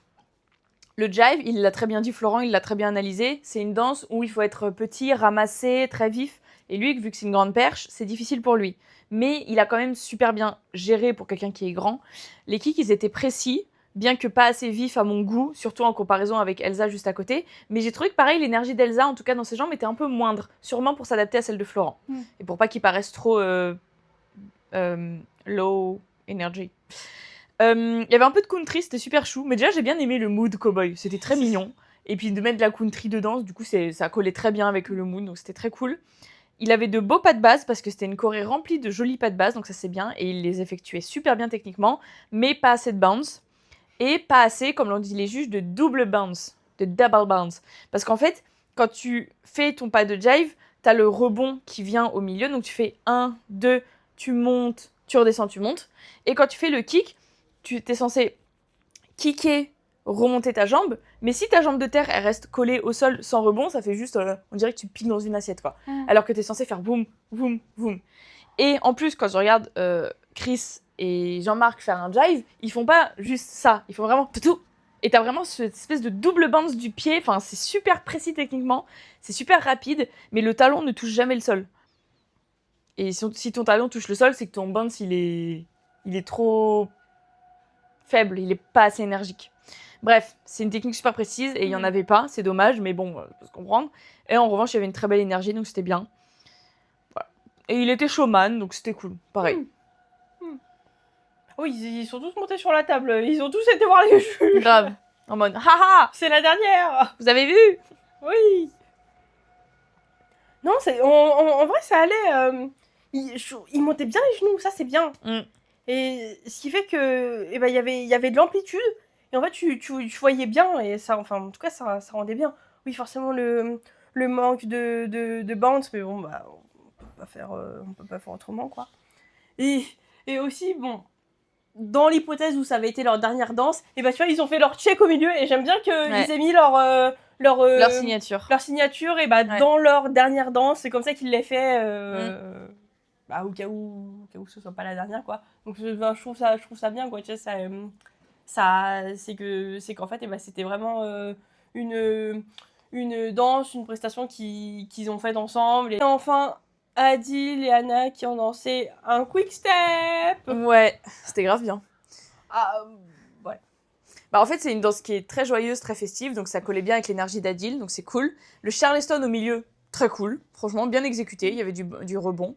Le jive, il l'a très bien dit, Florent, il l'a très bien analysé. C'est une danse où il faut être petit, ramassé, très vif. Et lui, vu que c'est une grande perche, c'est difficile pour lui. Mais il a quand même super bien géré pour quelqu'un qui est grand. Les kicks, ils étaient précis, bien que pas assez vifs à mon goût, surtout en comparaison avec Elsa juste à côté. Mais j'ai trouvé que pareil, l'énergie d'Elsa, en tout cas dans ses jambes, était un peu moindre. Sûrement pour s'adapter à celle de Florent. Et pour pas qu'il paraisse trop low energy. Il y avait un peu de country, c'était super chou. Mais déjà, j'ai bien aimé le mood cowboy. C'était très mignon. Et puis de mettre de la country dedans, du coup, ça collait très bien avec le mood. Donc c'était très cool. Il avait de beaux pas de base parce que c'était une choré remplie de jolis pas de base, donc ça c'est bien. Et il les effectuait super bien techniquement, mais pas assez de bounce. Et pas assez, comme l'ont dit les juges, de double bounce, de double bounce. Parce qu'en fait, quand tu fais ton pas de jive, t'as le rebond qui vient au milieu. Donc tu fais 1, 2, tu montes, tu redescends, tu montes. Et quand tu fais le kick, tu es censé kicker, remonter ta jambe. Mais si ta jambe de terre, elle reste collée au sol sans rebond, ça fait juste, on dirait que tu piques dans une assiette, quoi. Alors que tu es censé faire boum, boum, boum. Et en plus, quand je regarde Chris et Jean-Marc faire un jive, ils font pas juste ça. Ils font vraiment tout. Et t'as vraiment cette espèce de double bounce du pied. Enfin, c'est super précis techniquement. C'est super rapide. Mais le talon ne touche jamais le sol. Et si ton talon touche le sol, c'est que ton bounce, il est trop faible. Il est pas assez énergique. Bref, c'est une technique super précise et il n'y en avait pas, c'est dommage, mais bon, je peux se comprendre. Et en revanche, il y avait une très belle énergie, donc c'était bien. Voilà. Et il était showman, donc c'était cool, pareil. Oui, ils sont tous montés sur la table, ils ont tous été voir les juges. Grave. En mode, haha, C'est la dernière. vous avez vu? Oui. Non, en vrai, ça allait. Il montait bien les genoux, ça c'est bien. Et ce qui fait que, il y avait de l'amplitude. Et en fait, tu voyais bien, et ça, enfin, en tout cas, ça rendait bien. Oui, forcément, le manque de bounce, mais bon, bah, on peut pas faire autrement, quoi. Et aussi, bon, dans l'hypothèse où ça avait été leur dernière danse, et bah, tu vois, ils ont fait leur check au milieu, et j'aime bien qu'ils aient mis leur signature. Leur signature, et bah, dans leur dernière danse, c'est comme ça qu'ils l'aient fait, bah, au cas où ce soit pas la dernière, quoi. Donc je trouve ça bien, quoi. Tu sais, c'est qu'en fait, c'était vraiment une danse, une prestation qu'ils ont faite ensemble. Et enfin, Adil et Anna qui ont dansé un quick step. Ouais, c'était grave bien. Ouais. Bah en fait, c'est une danse qui est très joyeuse, très festive, donc ça collait bien avec l'énergie d'Adil, donc c'est cool. Le Charleston au milieu, très cool, franchement bien exécuté, il y avait du rebond.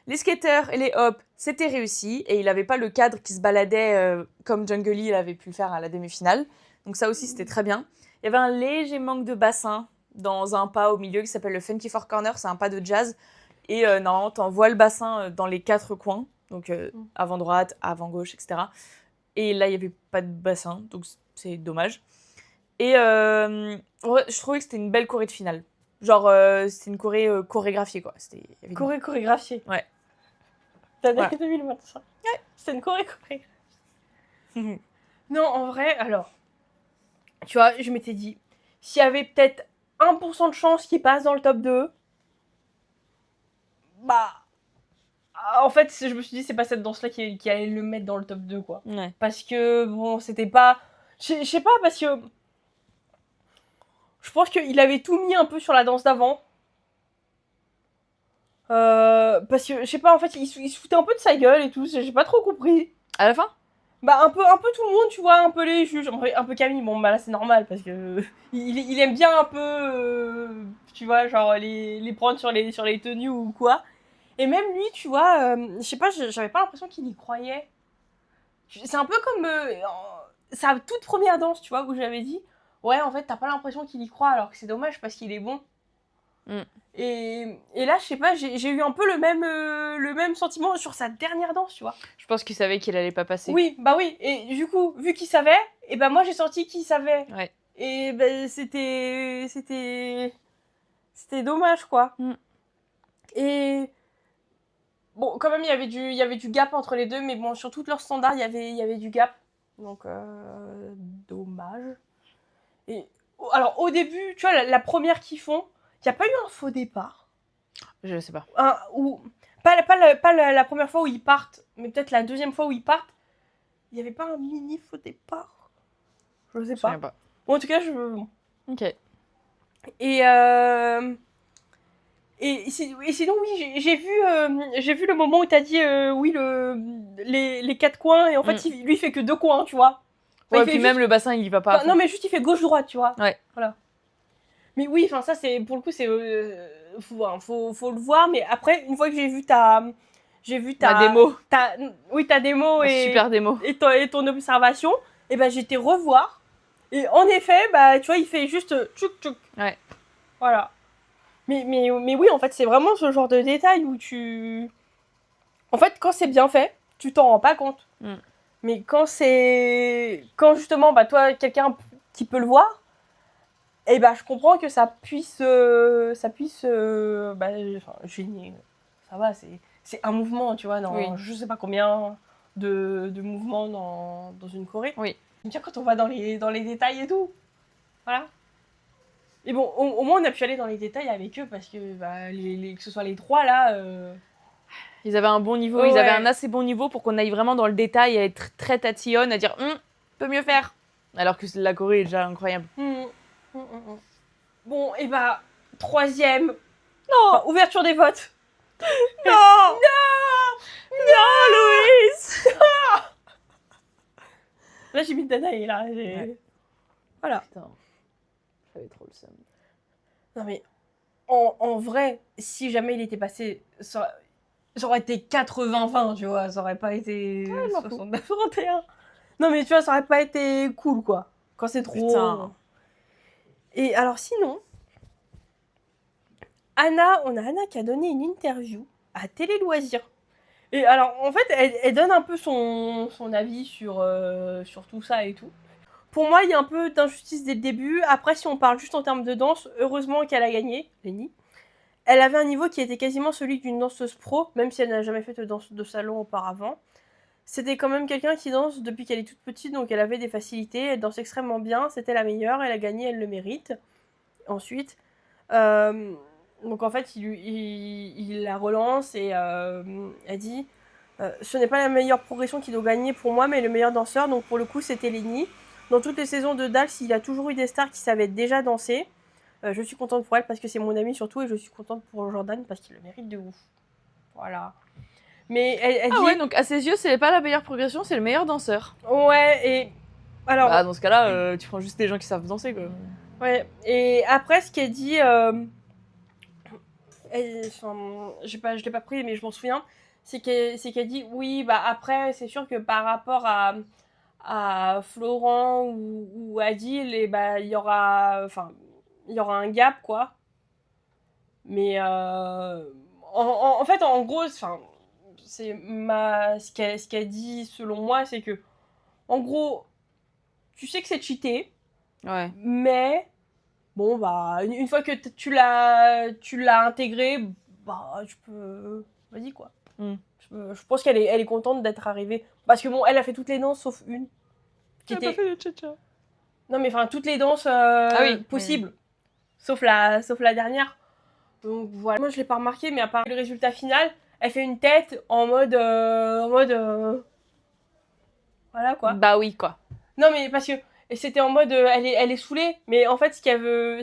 Les skaters et les hops, c'était réussi, et il n'avait pas le cadre qui se baladait comme Jungle Lee avait pu le faire à la demi-finale. Donc ça aussi, c'était très bien. Il y avait un léger manque de bassin dans un pas au milieu qui s'appelle le Funky Four Corner, c'est un pas de jazz. Et normalement, tu envoies le bassin dans les 4 coins, donc avant droite, avant gauche, etc. Et là, il n'y avait pas de bassin, donc c'est dommage. Et je trouvais que c'était une belle choré de finale. Genre, c'était une choré chorégraphiée, quoi. Chorégraphiée. Ouais. T'as voilà. 2025. Ouais. C'est une chorégraphiée. Non, en vrai, alors, tu vois, je m'étais dit, s'il y avait peut-être 1% de chance qu'il passe dans le top 2, bah, en fait, je me suis dit, c'est pas cette danse-là qui allait le mettre dans le top 2, quoi. Ouais. Parce que, bon, c'était pas... Je sais pas, parce que... Je pense qu'il avait tout mis un peu sur la danse d'avant. Parce que, je sais pas, en fait, il se foutait un peu de sa gueule et tout, j'ai pas trop compris. À la fin ? Bah, un peu tout le monde, tu vois, un peu les juges, un peu Camille, bon, bah là, c'est normal, parce que il aime bien un peu, tu vois, genre, les prendre sur les tenues ou quoi. Et même lui, tu vois, je sais pas, j'avais pas l'impression qu'il y croyait. C'est un peu comme sa toute première danse, tu vois, où j'avais dit, ouais, en fait, t'as pas l'impression qu'il y croit, alors que c'est dommage, parce qu'il est bon. Et là, je sais pas, j'ai eu un peu le même sentiment sur sa dernière danse, tu vois. Je pense qu'il savait qu'il allait pas passer. Oui, bah oui. Et du coup, vu qu'il savait, et ben moi j'ai senti qu'il savait. Ouais. Et ben c'était dommage, quoi. Mm. Et bon, quand même, il y avait du gap entre les deux, mais bon, sur tous leurs standards, il y avait du gap. Donc, dommage. Et alors, au début, tu vois, la première qu'ils font, il n'y a pas eu un faux départ. Je sais pas. Pas la première fois où ils partent, mais peut-être la deuxième fois où ils partent, il n'y avait pas un mini faux départ. Je sais pas. Pas. Bon, en tout cas, Ok. Et sinon, oui, j'ai vu le moment où t'as dit, oui, les 4 coins, et en fait, lui, il fait que 2 coins, tu vois. Enfin, ouais, puis même le bassin, il y va pas. Non, mais juste, il fait gauche-droite, tu vois. Ouais. Voilà. Mais oui, enfin, ça, c'est, pour le coup, c'est, faut le voir, mais après, une fois que j'ai vu ta démo. Ta démo Super démo. Et ton observation, et ben, j'ai été revoir. Et en effet, bah, tu vois, il fait juste tchouk tchouk. Ouais. Voilà. Mais oui, en fait, c'est vraiment ce genre de détail où tu... En fait, quand c'est bien fait, tu t'en rends pas compte. Mm. Mais quand justement, bah, toi, quelqu'un qui peut le voir, et bah, je comprends que ça puisse gêner. Ça va, c'est un mouvement, tu vois, dans je sais pas combien de mouvements dans une choré. Oui. J'aime bien quand on va dans les détails et tout. Voilà. Et bon, au moins on a pu aller dans les détails avec eux parce que bah, que ce soit les 3 là. Ils avaient un bon niveau, Ouais. ils avaient un assez bon niveau pour qu'on aille vraiment dans le détail, à être très tatillonne, à dire peut mieux faire. Alors que la Corée est déjà incroyable. Bon, et bah, 3e. Non. Enfin, ouverture des votes. Non. Non. Non, Louise. Là, j'ai mis Danae là. Ouais. Voilà. Putain, j'avais trop le seum. Non mais, en vrai, si jamais il était passé, ça aurait été 80-20, tu vois. Ça aurait pas été 69-31. Non mais tu vois, ça aurait pas été cool, quoi. Quand c'est trop... Putain. Et alors sinon, on a Anna qui a donné une interview à Télé Loisirs. Et alors, en fait, elle donne un peu son avis sur tout ça et tout. Pour moi, il y a un peu d'injustice dès le début. Après, si on parle juste en termes de danse, heureusement qu'elle a gagné, Lenny. Elle avait un niveau qui était quasiment celui d'une danseuse pro, même si elle n'a jamais fait de danse de salon auparavant. C'était quand même quelqu'un qui danse depuis qu'elle est toute petite, donc elle avait des facilités. Elle danse extrêmement bien, c'était la meilleure, elle a gagné, elle le mérite. Ensuite, donc en fait, il la relance et elle dit ce n'est pas la meilleure progression qui doit gagner pour moi, mais le meilleur danseur. Donc pour le coup, c'était Lenny. Dans toutes les saisons de Dals, il a toujours eu des stars qui savaient déjà danser. Je suis contente pour elle parce que c'est mon amie surtout, et je suis contente pour Jordan parce qu'il le mérite de ouf. Voilà. Mais elle dit... ouais, donc à ses yeux, c'est pas la meilleure progression, c'est le meilleur danseur. Ouais, et... Alors... Bah, dans ce cas-là, tu prends juste des gens qui savent danser, quoi. Ouais, et après, ce qu'elle dit... je l'ai pas pris, mais je m'en souviens. C'est qu'elle dit, oui, bah après, c'est sûr que par rapport à Florent ou Adil, et bah, il y aura un gap, quoi. Mais en fait, en gros, c'est ce qu'elle dit selon moi, c'est que en gros, tu sais que c'est cheaté, Ouais. mais bon bah une fois que tu l'as intégré, bah tu peux, vas-y quoi. Je pense qu'elle est contente d'être arrivée parce que bon, elle a fait toutes les danses sauf une qui était... pas fait le cha-cha. Non mais enfin toutes les danses possibles, oui. sauf la dernière. Donc voilà, moi je l'ai pas remarqué, mais à part le résultat final, elle fait une tête en mode voilà quoi. Bah oui, quoi. Non mais parce que c'était en mode elle est saoulée, mais en fait ce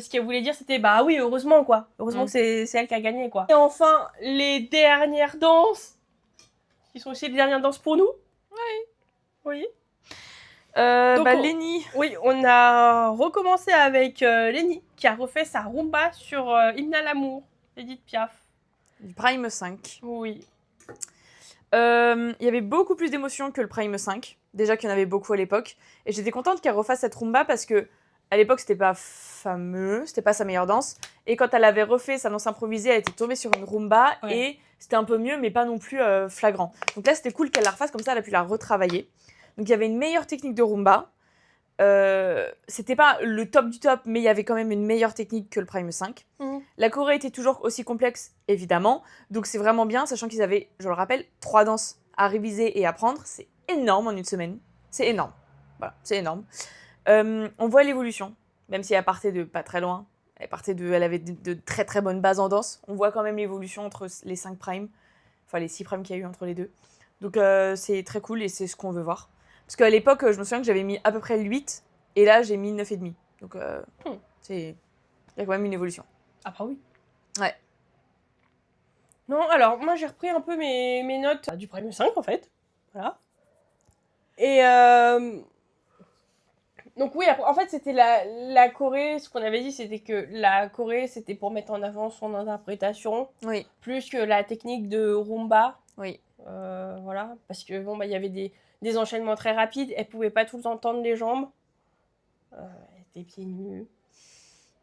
qu'elle voulait dire c'était bah oui, heureusement quoi. Heureusement que c'est elle qui a gagné quoi. Et enfin, les dernières danses qui sont aussi les dernières danses pour nous. Oui. Donc, Lenny. Oui, on a recommencé avec Lenny qui a refait sa rumba sur Hymne à l'amour, Edith Piaf. Prime 5. Oui. Il y avait beaucoup plus d'émotions que le Prime 5. Déjà qu'il y en avait beaucoup à l'époque. Et j'étais contente qu'elle refasse cette rumba parce que À l'époque, c'était pas fameux, c'était pas sa meilleure danse. Et quand elle avait refait sa danse improvisée, elle était tombée sur une rumba et c'était un peu mieux, mais pas non plus flagrant. Donc là, c'était cool qu'elle la refasse, comme ça, elle a pu la retravailler. Donc il y avait une meilleure technique de rumba. C'était pas le top du top, mais il y avait quand même une meilleure technique que le Prime 5. La choré était toujours aussi complexe, évidemment. Donc c'est vraiment bien, sachant qu'ils avaient, je le rappelle, 3 danses à réviser et apprendre. C'est énorme en une semaine. C'est énorme. Voilà, c'est énorme. On voit l'évolution, même si elle partait de pas très loin. Elle avait de très très bonnes bases en danse. On voit quand même l'évolution entre les 5 primes, enfin les 6 primes qu'il y a eu entre les deux. Donc c'est très cool et c'est ce qu'on veut voir. Parce qu'à l'époque, je me souviens que j'avais mis à peu près le 8 et là j'ai mis 9,5. Donc il y a quand même une évolution. Ah bah oui. Ouais. Non, alors moi j'ai repris un peu mes notes du Prime 5 en fait. Voilà. Et donc oui, en fait c'était la choré, ce qu'on avait dit c'était que la choré c'était pour mettre en avant son interprétation, Oui. plus que la technique de rumba. Oui. Voilà, parce que bon, bah, y avait des enchaînements très rapides, elle pouvait pas tout le temps tendre les jambes, elle était pieds nus.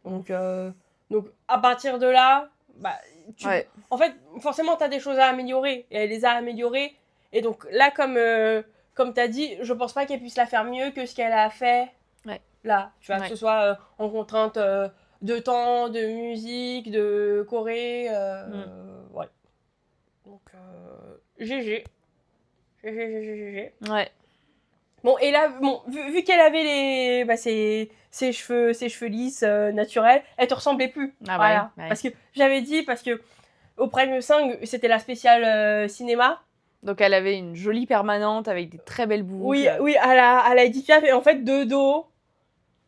Donc à partir de là, bah, en fait, forcément, tu as des choses à améliorer, et elle les a améliorées. Et donc là, comme tu as dit, je pense pas qu'elle puisse la faire mieux que ce qu'elle a fait là. Tu vois, que ce soit en contrainte de temps, de musique, de choré. Ouais. Donc, GG. GG. Ouais. Bon, et là, bon, vu qu'elle avait ses cheveux lisses, naturels, elle te ressemblait plus. Ah voilà. ouais. Parce que j'avais dit, au Prime 5, c'était la spéciale cinéma. Donc elle avait une jolie permanente avec des très belles boucles. Oui, à la Edith Piaf, et en fait, de dos,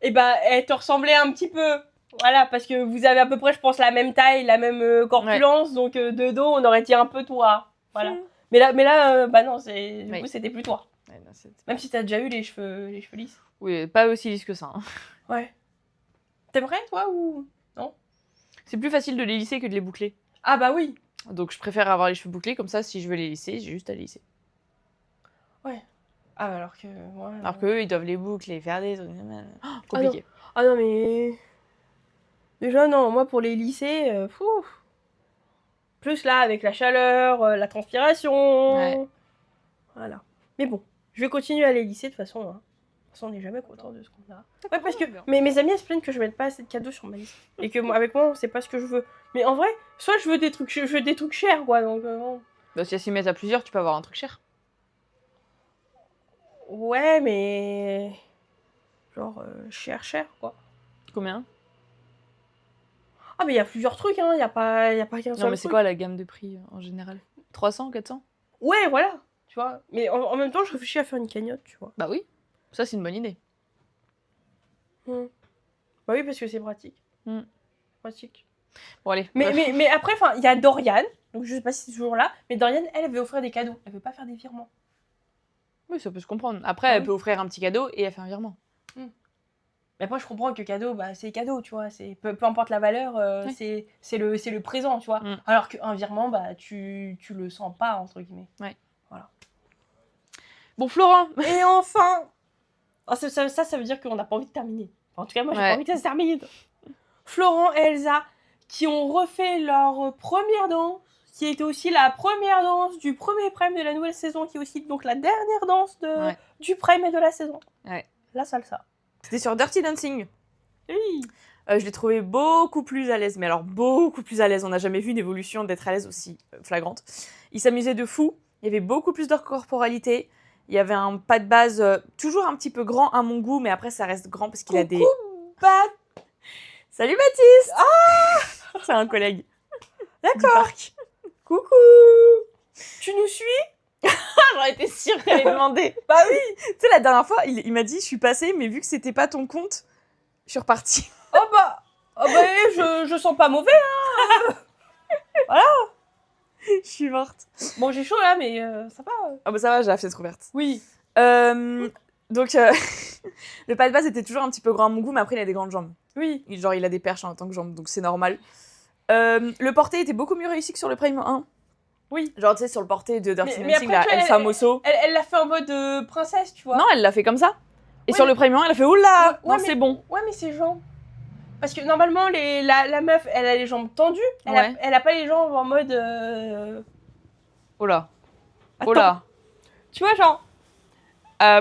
et bah, elle te ressemblait un petit peu. Voilà, parce que vous avez à peu près, je pense, la même taille, la même corpulence, donc de dos, on aurait dit un peu toi. Voilà. Mais là, bah non, du coup, c'était plus toi. Ouais, non, même si t'as déjà eu les cheveux lisses. Oui, pas aussi lisse que ça. Hein. Ouais. T'aimerais, toi, ou non? C'est plus facile de les lisser que de les boucler. Ah bah oui. Donc je préfère avoir les cheveux bouclés, comme ça, si je veux les lisser, j'ai juste à les lisser. Ouais. Ah bah alors que... moi, alors qu'eux, ils doivent les boucler, faire des trucs... compliqué. Ah non, mais... Déjà, non, moi, pour les lisser, plus là, avec la chaleur, la transpiration... Ouais. Voilà. Mais bon, je vais continuer à les lisser, de toute façon. Hein. De toute façon, on n'est jamais content de ce qu'on a. Ouais, parce que mes amis, elles se plaignent que je mette pas assez de cadeaux sur ma liste. Et que avec moi, c'est pas ce que je veux. Mais en vrai, soit je veux des trucs chers, quoi, donc... bon. Bah, si elles s'y mettent à plusieurs, tu peux avoir un truc cher. Ouais, mais... genre, cher, quoi. Combien? Ah, mais il y a plusieurs trucs, hein, il y a pas qu'un seul truc. Non, mais c'est quoi la gamme de prix, en général? 300, 400? Ouais, voilà, tu vois. Mais en même temps, je réfléchis à faire une cagnotte, tu vois. Bah oui, ça c'est une bonne idée. Bah oui, parce que c'est pratique. Pratique. Bon, allez. Mais après, il y a Dorian, donc je sais pas si c'est toujours là, mais Dorian, elle veut offrir des cadeaux, elle veut pas faire des virements. Oui, ça peut se comprendre. Après, elle peut offrir un petit cadeau et elle fait un virement. Mais après, je comprends que cadeau, bah, c'est cadeau, tu vois. Peu importe la valeur, c'est le présent, tu vois. Alors qu'un virement, bah, tu le sens pas, entre guillemets. Ouais. Voilà. Bon, Florent. Et enfin, ça veut dire qu'on n'a pas envie de terminer. Enfin, en tout cas, moi, j'ai pas envie que ça se termine. Florent et Elsa, qui ont refait leur première danse, qui était aussi la première danse du premier Prime de la nouvelle saison, qui est aussi donc la dernière danse du Prime et de la saison. Ouais. La salsa. C'était sur Dirty Dancing. Oui. Je l'ai trouvé beaucoup plus à l'aise, mais alors beaucoup plus à l'aise. On n'a jamais vu une évolution d'être à l'aise aussi flagrante. Il s'amusait de fou. Il y avait beaucoup plus de corporalité. Il y avait un pas de base toujours un petit peu grand à mon goût, mais après ça reste grand parce qu'il a des... Salut Baptiste. Ah, c'est un collègue. D'accord. Coucou. Tu nous suis? J'aurais été sûre qu'elle allait demander. Bah oui. Tu sais, la dernière fois, il m'a dit, je suis passée, mais vu que c'était pas ton compte, je suis repartie. Oh bah je sens pas mauvais, hein. Voilà. Je suis morte. Bon, j'ai chaud là, mais ça va. Ah bah ça va, j'ai la fenêtre ouverte. Oui. Donc, le pas de base était toujours un petit peu grand à mon goût, mais après, il a des grandes jambes. Oui. Genre, il a des perches en tant que jambes, donc c'est normal. Le porté était beaucoup mieux réussi que sur le Prime 1. Oui. Genre, tu sais, sur le porté de Dirty Dancing, mais après, la El Famoso. Elle l'a fait en mode princesse, tu vois. Non, elle l'a fait comme ça. Et sur le Prime 1, elle a fait oula, Ouais, non, mais- c'est bon. Ouais, mais ses jambes. Parce que normalement, la meuf, elle a les jambes tendues. Ouais. Elle a pas les jambes en mode. Oh là. Attends. Oh là. Tu vois, genre.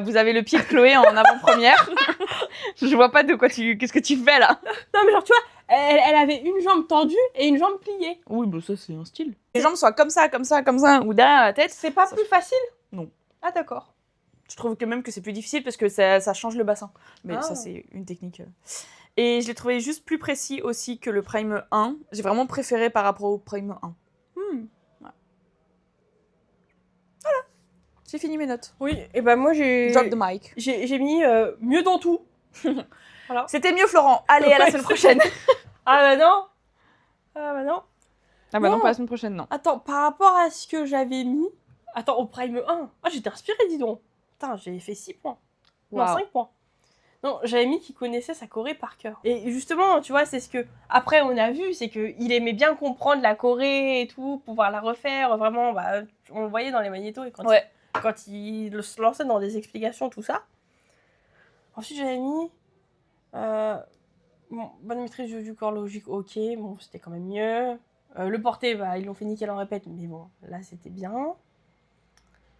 Vous avez le pied de Chloé en avant-première. Je vois pas de quoi qu'est-ce que tu fais là. Non, mais genre, tu vois, elle avait une jambe tendue et une jambe pliée. Oui, bah ça c'est un style. Les jambes soient comme ça, ou derrière la tête. C'est pas Ça- plus facile? Non. Ah, d'accord. Je trouve que même que c'est plus difficile parce que ça change le bassin. Mais Ah. ça c'est une technique. Et je l'ai trouvé juste plus précis aussi que le Prime 1. J'ai vraiment préféré par rapport au Prime 1. J'ai fini mes notes. Oui, et ben moi, Drop the mic. j'ai mis mieux dans tout. Voilà. C'était mieux Florent. Allez, à la semaine prochaine. Ah, bah non. Ah, bah non. Ah bah non, Non. pas la semaine prochaine, non. Attends, par rapport à ce que j'avais mis. Attends, au Prime 1. Ah, j'étais inspirée, dis donc. Putain, j'ai fait 6 points. Non, Waouh. 5 points. Non, j'avais mis qu'il connaissait sa Corée par cœur. Et justement, tu vois, c'est ce que. Après, on a vu, c'est qu'il aimait bien comprendre la Corée et tout, pouvoir la refaire. Vraiment, bah, on le voyait dans les magnétos et Ouais. quand il se lançait dans des explications, tout ça. Ensuite, j'avais mis. Bon, bonne maîtrise du corps logique, ok, bon, c'était quand même mieux. Le porté, bah, ils l'ont fait nickel en répète, mais bon, là, c'était bien.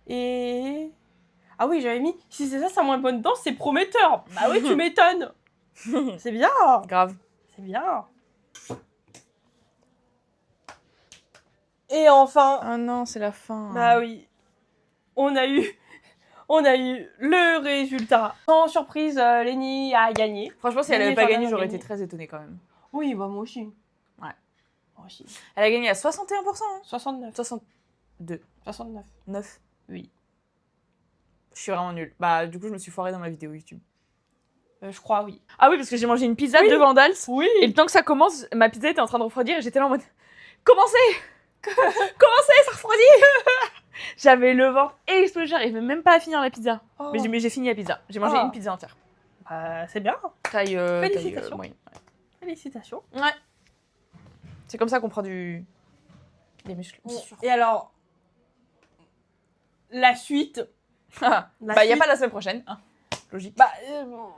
Et... Ah oui, j'avais mis, si c'est ça, sa moins bonne danse, c'est prometteur. Bah oui, tu m'étonnes. C'est bien, Grave. c'est bien. Et enfin, Ah non, c'est la fin. bah oui, on a eu le résultat. Sans surprise, Lenny a gagné. Franchement, si elle Lenny avait et pas Jordan gagné, ont j'aurais gagné. été très étonnée quand même. Oui, bah moi aussi. Ouais. Moi aussi. Elle a gagné à 61%. Hein. 69. 62. 69. 9. Oui. Je suis vraiment nulle. Bah, du coup, je me suis foirée dans ma vidéo YouTube. Je crois, oui. Ah oui, parce que j'ai mangé une pizza Oui. devant Dals. Oui. Et le temps que ça commence, ma pizza était en train de refroidir et j'étais là en mode Commencez Commencez, ça refroidit J'avais le ventre explosé, j'arrivais même pas à finir la pizza. Oh. Mais j'ai fini la pizza. J'ai mangé Oh. une pizza entière. Bah, c'est bien. Taille Félicitations. moyenne. Félicitations. Ouais. C'est comme ça qu'on prend des muscles. Et alors, la suite. Bah, il n'y a pas la semaine prochaine. Hein. Logique. Bah,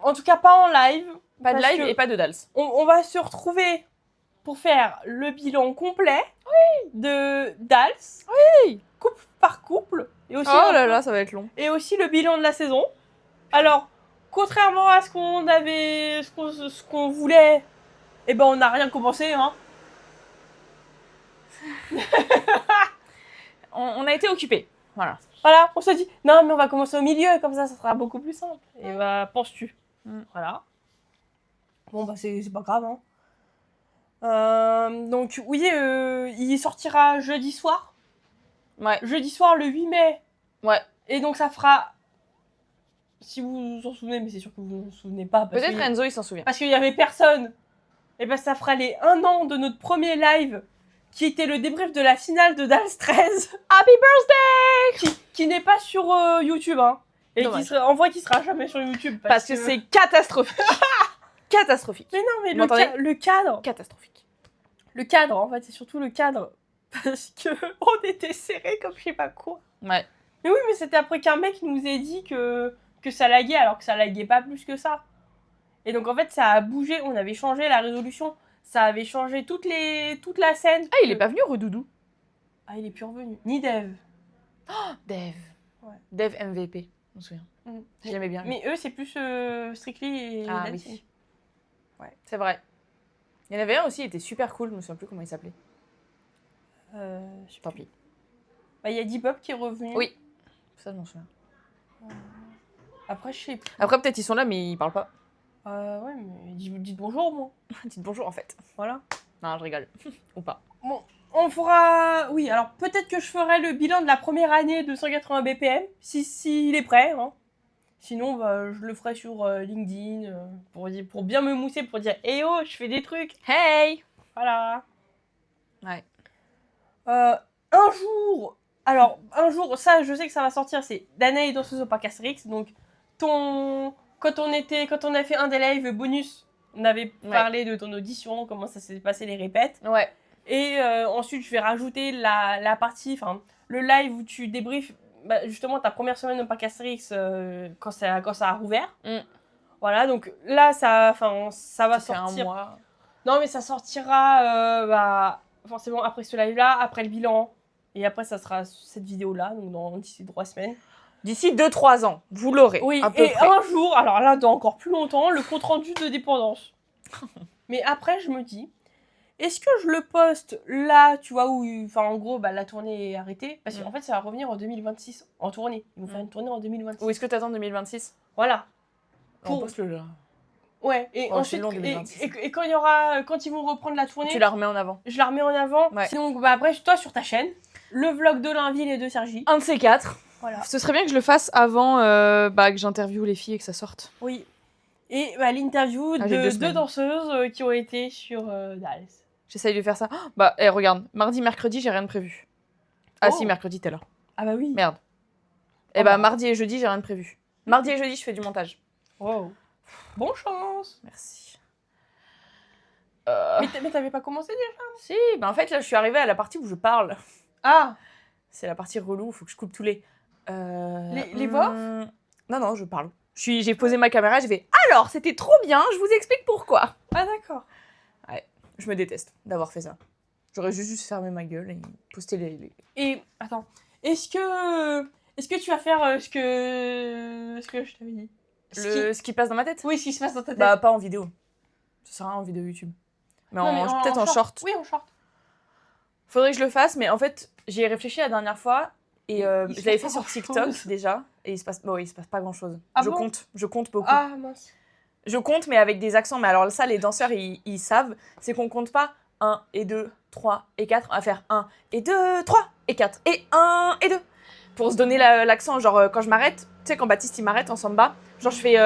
en tout cas, pas en live. Pas de parce live que et pas de Dals. on va se retrouver pour faire le bilan complet de Dals. Oui. Couple par couple. Et aussi, Oh là là, ça va être long. et aussi le bilan de la saison. Alors, contrairement à ce qu'on avait, ce qu'on voulait, eh ben on n'a rien commencé, hein. On a été occupés. Voilà. Voilà, on se dit, non mais on va commencer au milieu, comme ça sera beaucoup plus simple. Et bah, penses-tu? Voilà. Bon bah c'est pas grave, hein. Donc oui, il sortira jeudi soir. Ouais. Jeudi soir, le 8 mai. Ouais. Et donc ça fera... Si vous vous en souvenez, mais c'est sûr que vous ne vous en souvenez pas. Parce Peut-être que- Enzo, il s'en souvient. Parce qu'il n'y avait personne. Et ben ça fera les 1 an de notre premier live, qui était le débrief de la finale de Dals 13. Happy birthday Qui n'est pas sur YouTube, hein. Et Dommage. qui sera, en vrai, qui sera jamais sur YouTube. Parce que c'est catastrophique. Catastrophique. Mais non, mais Vous m'entendez le cadre. Catastrophique. Le cadre, en fait, c'est surtout le cadre. Parce que on était serrés comme je sais pas quoi. Ouais. Mais oui, mais c'était après qu'un mec nous ait dit que ça laguait, alors que ça laguait pas plus que ça. Et donc, en fait, ça a bougé. On avait changé la résolution. Ça avait changé toute la scène. Ah, il est pas venu, Redoudou. Ah, il est plus revenu. Ni Dev. Dev. Ouais. Dev MVP, je me souviens. Je l'aimais bien. lui. Mais eux, c'est plus Strictly et Ah Dancing. oui. Ouais, c'est vrai. Il y en avait un aussi, il était super cool, je me souviens plus comment il s'appelait. Je sais Tant plus. pis. Bah, il y a Dibop qui est revenu. Oui. Ça, je m'en souviens. Après, je sais plus. Après, peut-être ils sont là, mais ils parlent pas. Ouais, mais dites bonjour, moi. Dites bonjour, en fait. Voilà. Non, je rigole. Ou pas. Bon, on fera... Oui, alors peut-être que je ferai le bilan de la première année de 180 BPM, si il est prêt. Hein. Sinon, bah, je le ferai sur LinkedIn, pour bien me mousser, pour dire « Eh oh, je fais des trucs Hey !» Voilà. Ouais. Un jour... Alors, un jour, ça, je sais que ça va sortir, c'est Danae danseuse au parc Astérix. Donc, quand on a fait un des lives bonus, on avait parlé de ton audition, comment ça s'est passé, les répètes. Ouais. Et ensuite, je vais rajouter la partie, enfin, le live où tu débriefes justement ta première semaine au parc Astérix quand ça a rouvert. Voilà, donc là, ça va Ça fait un sortir. mois. Non, mais ça sortira forcément après ce live-là, après le bilan. Et après, ça sera cette vidéo-là, donc d'ici 3 semaines. D'ici 2-3 ans, vous l'aurez. Oui, à peu et près. un jour, alors là, dans encore plus longtemps, le compte-rendu de dépendance. Mais après, je me dis, est-ce que je le poste là, tu vois, où, enfin, en gros, la tournée est arrêtée? Parce qu'en fait, ça va revenir en 2026, en tournée. Ils vont faire une tournée en 2026. Ou est-ce que t'attends 2026 ? Voilà. On poste le là. Ouais, et Oh, c'est ensuite, long, 2026. et quand quand ils vont reprendre la tournée, Tu la remets en avant. je la remets en avant. Ouais. Sinon, après, toi, sur ta chaîne, le vlog de Blainville et de Sergi. Un de ces 4. Voilà. Ce serait bien que je le fasse avant que j'interviewe les filles et que ça sorte. Oui. Et l'interview j'ai 2 de semaines. 2 danseuses qui ont été sur Dallas. J'essaye de faire ça. Regarde, mardi, mercredi, j'ai rien de prévu. Ah Oh. si, mercredi, t'es là. Ah bah oui. Merde. Mardi et jeudi, j'ai rien de prévu. Mardi et jeudi, je fais du montage. Wow. Bonne chance. Merci. Mais t'avais pas commencé déjà? Si, en fait, là, je suis arrivée à la partie où je parle. Ah. C'est la partie relou, il faut que je coupe tous les... Les voix off? Non, je parle. J'ai posé ma caméra, j'ai fait « Alors, c'était trop bien, je vous explique pourquoi. Ah d'accord. » Je me déteste d'avoir fait ça. J'aurais juste fermé ma gueule et posté les... Et attends, est-ce que tu vas faire ce que je t'avais dit? Ce qui passe dans ma tête? Oui, ce qui se passe dans ta tête. Bah, pas en vidéo. Ça sert à rien en vidéo YouTube. Mais, peut-être en short. Oui, en short. Faudrait que je le fasse, mais en fait, j'y ai réfléchi la dernière fois et je l'avais fait sur TikTok déjà et il se passe pas grand-chose. Ah je bon compte beaucoup. Ah mince. Je compte, mais avec des accents. Mais alors ça, les danseurs, ils savent, c'est qu'on compte pas 1 et 2, 3 et 4. On va faire 1 et 2, 3 et 4 et 1 et 2. Pour se donner l'accent, genre quand je m'arrête, tu sais, quand Baptiste il m'arrête en samba, genre je fais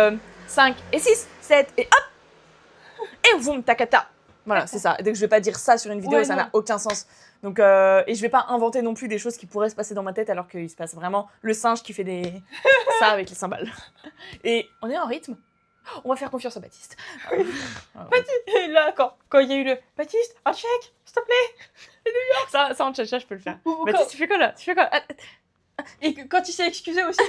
5 et 6, 7 et hop et boum, takata. Voilà, c'est ça. Dès que je vais pas dire ça sur une vidéo, ça n'a aucun sens. Donc, et je vais pas inventer non plus des choses qui pourraient se passer dans ma tête alors qu'il se passe vraiment le singe qui fait ça avec les cymbales. Et on est en rythme. On va faire confiance à Baptiste. Baptiste, là, quand il y a eu le Baptiste, un check, s'il te plaît. Ça en tcha-tcha, je peux le faire. Ou Baptiste, tu fais quoi là? Et quand il s'est excusé aussi.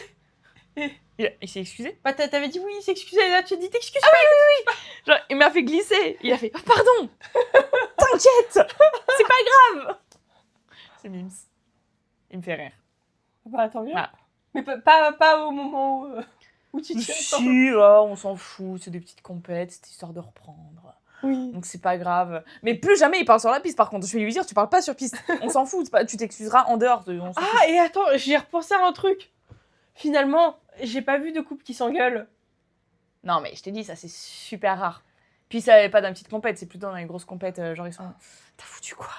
Il s'est excusé? Bah t'avais dit oui, il s'est excusé, et là tu as dit t'excuses pas. Oui. Genre, il m'a fait glisser. Il a fait pardon. T'inquiète, c'est pas grave. C'est Mims. Il me fait rire. Bah tant mieux. Voilà. Mais pas au moment où tu tiens. Si, on s'en fout, c'est des petites compètes, c'est histoire de reprendre. Oui. Donc c'est pas grave. Mais plus jamais il parle sur la piste par contre. Je vais lui dire, tu parles pas sur piste. On s'en fout, tu t'excuseras en dehors. Et attends, j'ai repensé à un truc. Finalement, j'ai pas vu de couple qui s'engueule. Non mais je t'ai dit, ça c'est super rare. Puis ça n'est pas dans une petite compète, c'est plutôt dans les grosses compètes, genre ils sont... T'as foutu quoi?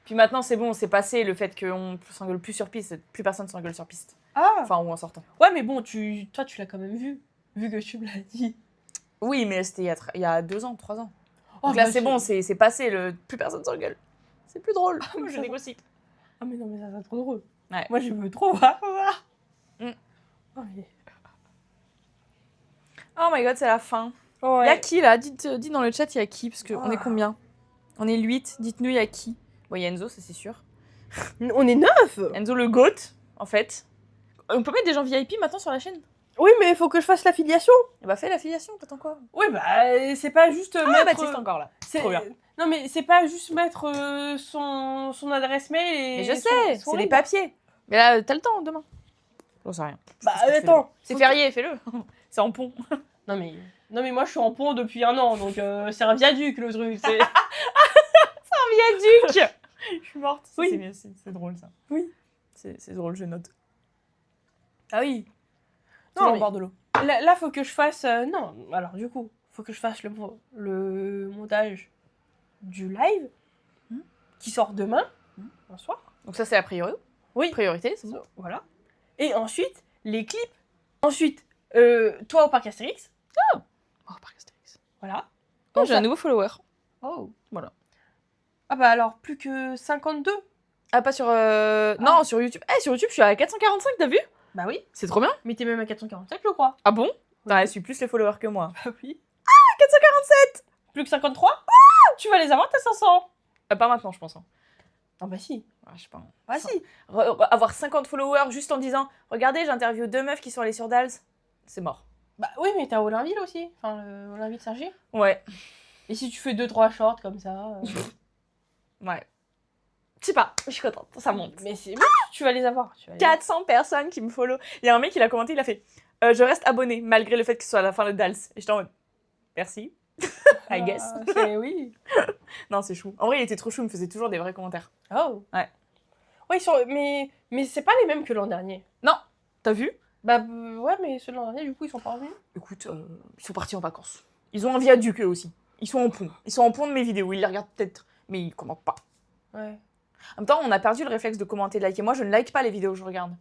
Puis maintenant c'est bon, c'est passé le fait qu'on s'engueule plus sur piste, plus personne s'engueule sur piste. Ah. Enfin, ou en sortant. Ouais mais bon, toi tu l'as quand même vu que tu me l'as dit. Oui, mais c'était il y a 2 ans, 3 ans. Oh, donc là c'est bon, c'est passé, plus personne s'engueule. C'est plus drôle. Moi je négocie. Ah mais non mais ça c'est trop drôle. Ouais. Moi je veux trop voir ça. Oh, mais... oh my god, c'est la fin. Ouais. Il y a qui là? Dites dans le chat, il y a qui? Parce qu'on est combien? On est 8, dites-nous, il y a qui? Bon, il y a Enzo, ça c'est sûr. On est 9. Enzo le GOAT, en fait. On peut mettre des gens VIP maintenant sur la chaîne? Oui, mais il faut que je fasse l'affiliation. Et bah fais l'affiliation, t'attends quoi? Oui, bah c'est pas juste mettre... Baptiste encore là. Trop bien. Non mais c'est pas juste mettre son adresse mail et... Mais je sais, c'est des papiers. Mais là, t'as le temps demain. J'en sais rien. Bah attends. C'est férié, fais-le. C'est en pont. Non mais moi je suis en pont depuis 1 an, donc c'est un viaduc le truc. C'est un viaduc. Je suis morte. Oui. C'est drôle ça. Oui. C'est drôle, je note. Ah oui. Non, mais bord de l'eau. Là faut que je fasse... non, alors du coup, faut que je fasse le montage du live qui sort demain, un soir. Donc ça c'est la priorité. Oui. Priorité, c'est bon. Voilà. Et ensuite, les clips. Ensuite, toi au parc Astérix. Oh, parc Astérix. Voilà. Oh, j'ai un nouveau follower. Oh. Voilà. Ah bah alors, plus que 52. Ah, pas sur... Non, sur YouTube. Sur YouTube, je suis à 445, t'as vu? Bah oui. C'est trop bien. Mais t'es même à 445, je crois. Ah bon? Bah, elle suit plus les followers que moi. Bah oui. Ah, 447. Plus que 53. Tu vas les avoir, tes 500. Pas maintenant, je pense. Hein. Ah bah si. Je sais pas. Bah si. Avoir 50 followers juste en disant « Regardez, j'interviewe 2 meufs qui sont allées sur Dals », c'est mort. Bah oui, mais t'as Olinville aussi. Enfin, le Olinville Sergi. Ouais, Et si tu fais 2-3 shorts comme ça. ouais. Je sais pas, je suis contente, ça monte. Mais c'est. Oui, tu vas les avoir. 400 personnes qui me follow. Il y a un mec, il a commenté, il a fait je reste abonné malgré le fait que ce soit à la fin de Dals. Et j'étais en mode merci, I guess. Oui. Non, c'est chou. En vrai, il était trop chou, il me faisait toujours des vrais commentaires. Oh. Ouais. Ouais, mais c'est pas les mêmes que l'an dernier. Non, t'as vu? Bah ouais, mais ceux de l'an dernier, du coup, ils sont pas revenus. Écoute, ils sont partis en vacances. Ils ont un viaduc eux aussi. Ils sont en pont. Ils sont en pont de mes vidéos. Ils les regardent peut-être, mais ils commentent pas. Ouais. En même temps, on a perdu le réflexe de commenter, de liker. Moi, je ne like pas les vidéos que je regarde.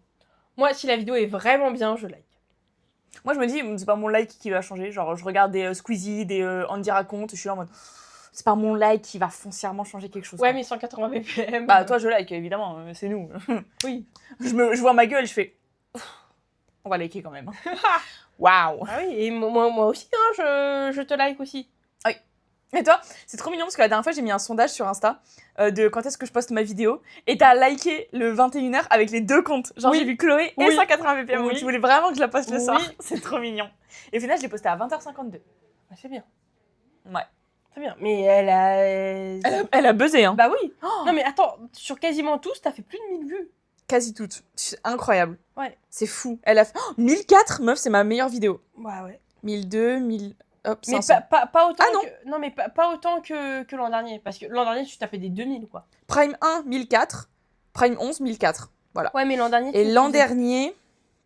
Moi, si la vidéo est vraiment bien, je like. Moi, je me dis, c'est pas mon like qui va changer. Genre, je regarde des Squeezie, des Andy raconte, je suis là en mode, c'est pas mon like qui va foncièrement changer quelque chose. Ouais, quoi. mais 180 BPM. Bah, toi, je like, évidemment, c'est nous. Oui. Je vois ma gueule, je fais, on va liker quand même. Waouh. Ah oui, et moi aussi, hein, je te like aussi. Et toi, c'est trop mignon parce que la dernière fois, j'ai mis un sondage sur Insta de quand est-ce que je poste ma vidéo et t'as liké le 21h avec les deux comptes. Genre, Oui. j'ai vu Chloé et Oui. 180 BPM. Oui. Donc, tu voulais vraiment que je la poste le Oui. soir. C'est trop mignon. Et au final, je l'ai posté à 20h52. Ah, c'est bien. Ouais. C'est bien. Mais elle Elle a buzzé, hein. Bah oui. Oh, Non, mais attends, sur quasiment tous, t'as fait plus de 1000 vues. quasi toutes. C'est incroyable. Ouais. C'est fou. Elle a fait 1004, meuf, c'est ma meilleure vidéo. Bah ouais. 1002, 1000. Hop, Mais 500. pas autant Ah non. que... Non, mais pas autant que l'an dernier. Parce que l'an dernier, tu t'as fait des 2000, quoi. Prime 1, 1004. Prime 11, 1004. Voilà. Ouais, mais l'an dernier... Et tu l'an faisais- dernier,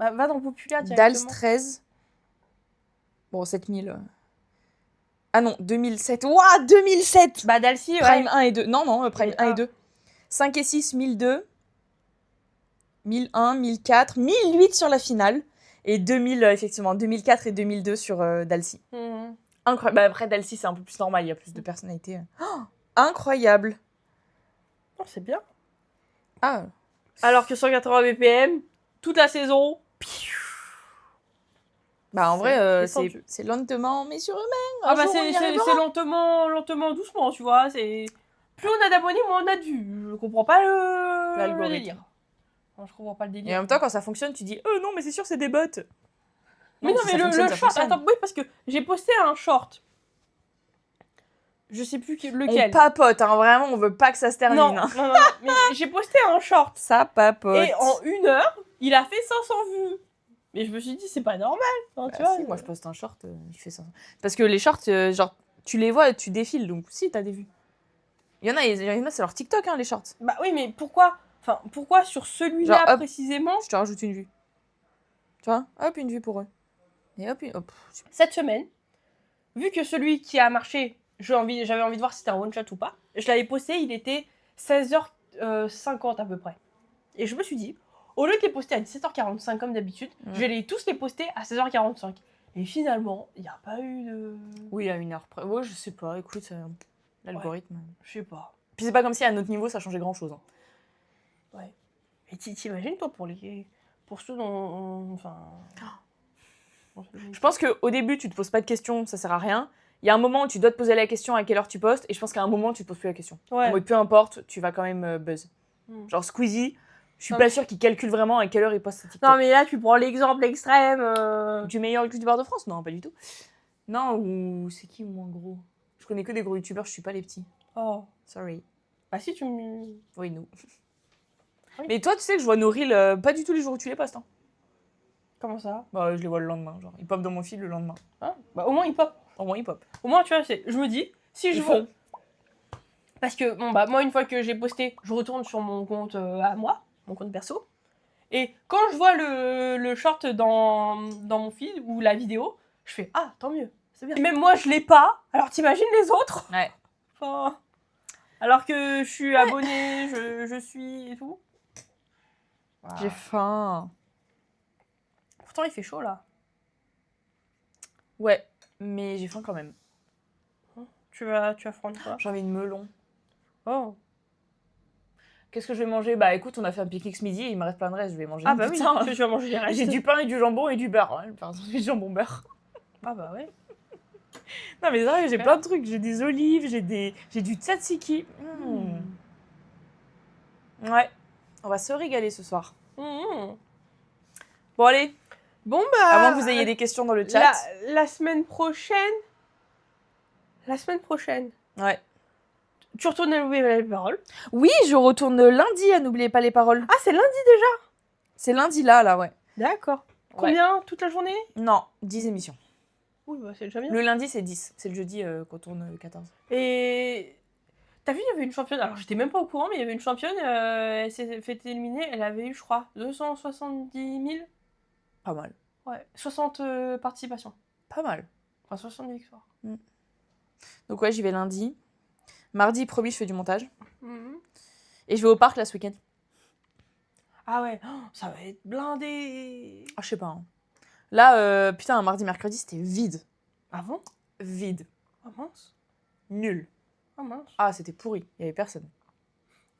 Bah, va dans Popula Dals directement. 13. Bon, 7000. Ah non, 2007. Ouah, 2007 Bah, Dalcy, ouais. Prime 1 et 2. Non, non, Prime Et 1 et un. 2. 5 et 6, 1002. 1001, 1004. 1008 sur la finale. Et 2000, effectivement, 2004 et 2002 sur Dalcy. Mhm. Incroyable. Bah, après, Dalcy, c'est un peu plus normal. Il y a plus de personnalité. Oh, incroyable. Oh, c'est bien. Ah, Alors que 180 BPM, toute la saison... bah en C'est vrai, descendu. c'est lentement, mais sûrement. Ah Un bah jour, on y c'est arrivera. lentement, doucement, tu vois. C'est plus on a d'abonnés, moins on a de vues. Je comprends pas le L'algorithme. délire. Non, je comprends pas le délire. Et en même temps, quand ça fonctionne, tu dis non, mais c'est sûr, c'est des bots. mais non, si mais ça le fonctionne, ça short, fonctionne. attends, oui, parce que j'ai posté un short. Je sais plus On lequel. papote, hein, vraiment, on veut pas que ça se termine. Non, hein. non, mais j'ai posté un short. Ça papote. Et en 1 heure, il a fait 500 vues. Mais je me suis dit, c'est pas normal. Hein, tu Bah, vois, si, moi je poste un short, il fait ça. Parce que les shorts, genre, tu les vois et tu défiles, donc si, t'as des vues. Il y en a, c'est leur TikTok, hein, les shorts. Bah oui, mais pourquoi sur celui-là Genre, hop. précisément, Je te rajoute une vue. Tu vois, hop, une vue pour eux. Et hop, hop. cette semaine, vu que celui qui a marché, j'avais envie de voir si c'était un one-shot ou pas, je l'avais posté, il était 16h50 à peu près. Et je me suis dit, au lieu de les poster à 17h45 comme d'habitude, je vais tous les poster à 16h45. Et finalement, il n'y a pas eu de... Oui, à 1 heure près. Ouais, je sais pas, écoute, l'algorithme. Je sais pas. Puis c'est pas comme si à notre niveau ça changeait grand chose. Hein. Ouais. Et t'imagines, toi, pour ceux dont... Enfin... Je pense qu'au début, tu te poses pas de questions, ça sert à rien. Il y a un moment où tu dois te poser la question à quelle heure tu postes, et je pense qu'à un moment, tu te poses plus la question. Ouais. En mode, peu importe, tu vas quand même buzz. Genre Squeezie, je suis Non, pas sûre qu'il calcule vraiment à quelle heure il poste sa TikTok. Non, mais là, tu prends l'exemple extrême. Du meilleur youtubeur de France? Non, pas du tout. Non, ou c'est qui moins gros? Je connais que des gros youtubeurs, je suis pas les petits. Oh. Sorry. Bah si, tu me... Oui, nous. Oui. Mais toi, tu sais que je vois nos reels pas du tout les jours où tu les postes. Hein. Comment ça? Bah, je les vois le lendemain, genre. Ils pop dans mon feed le lendemain. Hein? Bah au moins, il pop. Au moins, ils pop. Au moins, tu vois, je me dis, si je Ils vois... font. Parce que, bon, bah, moi, une fois que j'ai posté, je retourne sur mon compte à moi, mon compte perso. Et quand je vois le short dans mon feed ou la vidéo, je fais, ah, tant mieux, c'est bien. Et même moi, je l'ai pas, alors t'imagines les autres? Ouais. Enfin, alors que je suis abonnée, je suis et tout. Voilà. J'ai faim. Pourtant, il fait chaud, là. Ouais, mais j'ai faim quand même. Tu vas prendre quoi? J'ai envie de melon. Oh. Qu'est-ce que je vais manger? Bah écoute, on a fait un pique-nique ce midi, il me reste plein de restes, je vais manger. Ah bah oui, putain. tu vas manger les restes. J'ai du pain et du jambon et du beurre. Hein. Enfin, du jambon beurre. Ah bah ouais. Non mais sérieux, j'ai Super. plein de trucs. J'ai des olives, j'ai du tzatziki. Ouais, on va se régaler ce soir. Mmh. Bon allez, Bon, bah. Avant que vous ayez des questions dans le chat. La semaine prochaine. Ouais. Tu retournes à N'oubliez pas les paroles. Oui, je retourne lundi à N'oubliez pas les paroles. Ah, c'est lundi déjà. C'est lundi là, ouais. D'accord. Ouais. Combien toute la journée? Non, 10 émissions. Oui, bah c'est déjà bien. Le lundi, c'est 10. C'est le jeudi qu'on tourne 14. Et t'as vu, il y avait une championne. Alors, j'étais même pas au courant, mais il y avait une championne. Elle s'est fait éliminer. Elle avait eu, je crois, 270 000. Pas mal. Ouais, 60 participations. Pas mal. Enfin, 70 victoires. Donc ouais, j'y vais lundi. Mardi, promis, je fais du montage. Et je vais au parc là ce week-end. Ah ouais, ça va être blindé. Ah, je sais pas. Hein. Là, putain, un mardi, mercredi, c'était vide. Ah bon? Vide. Ah mince. Nul. Ah mince. Ah, c'était pourri. Il y avait personne.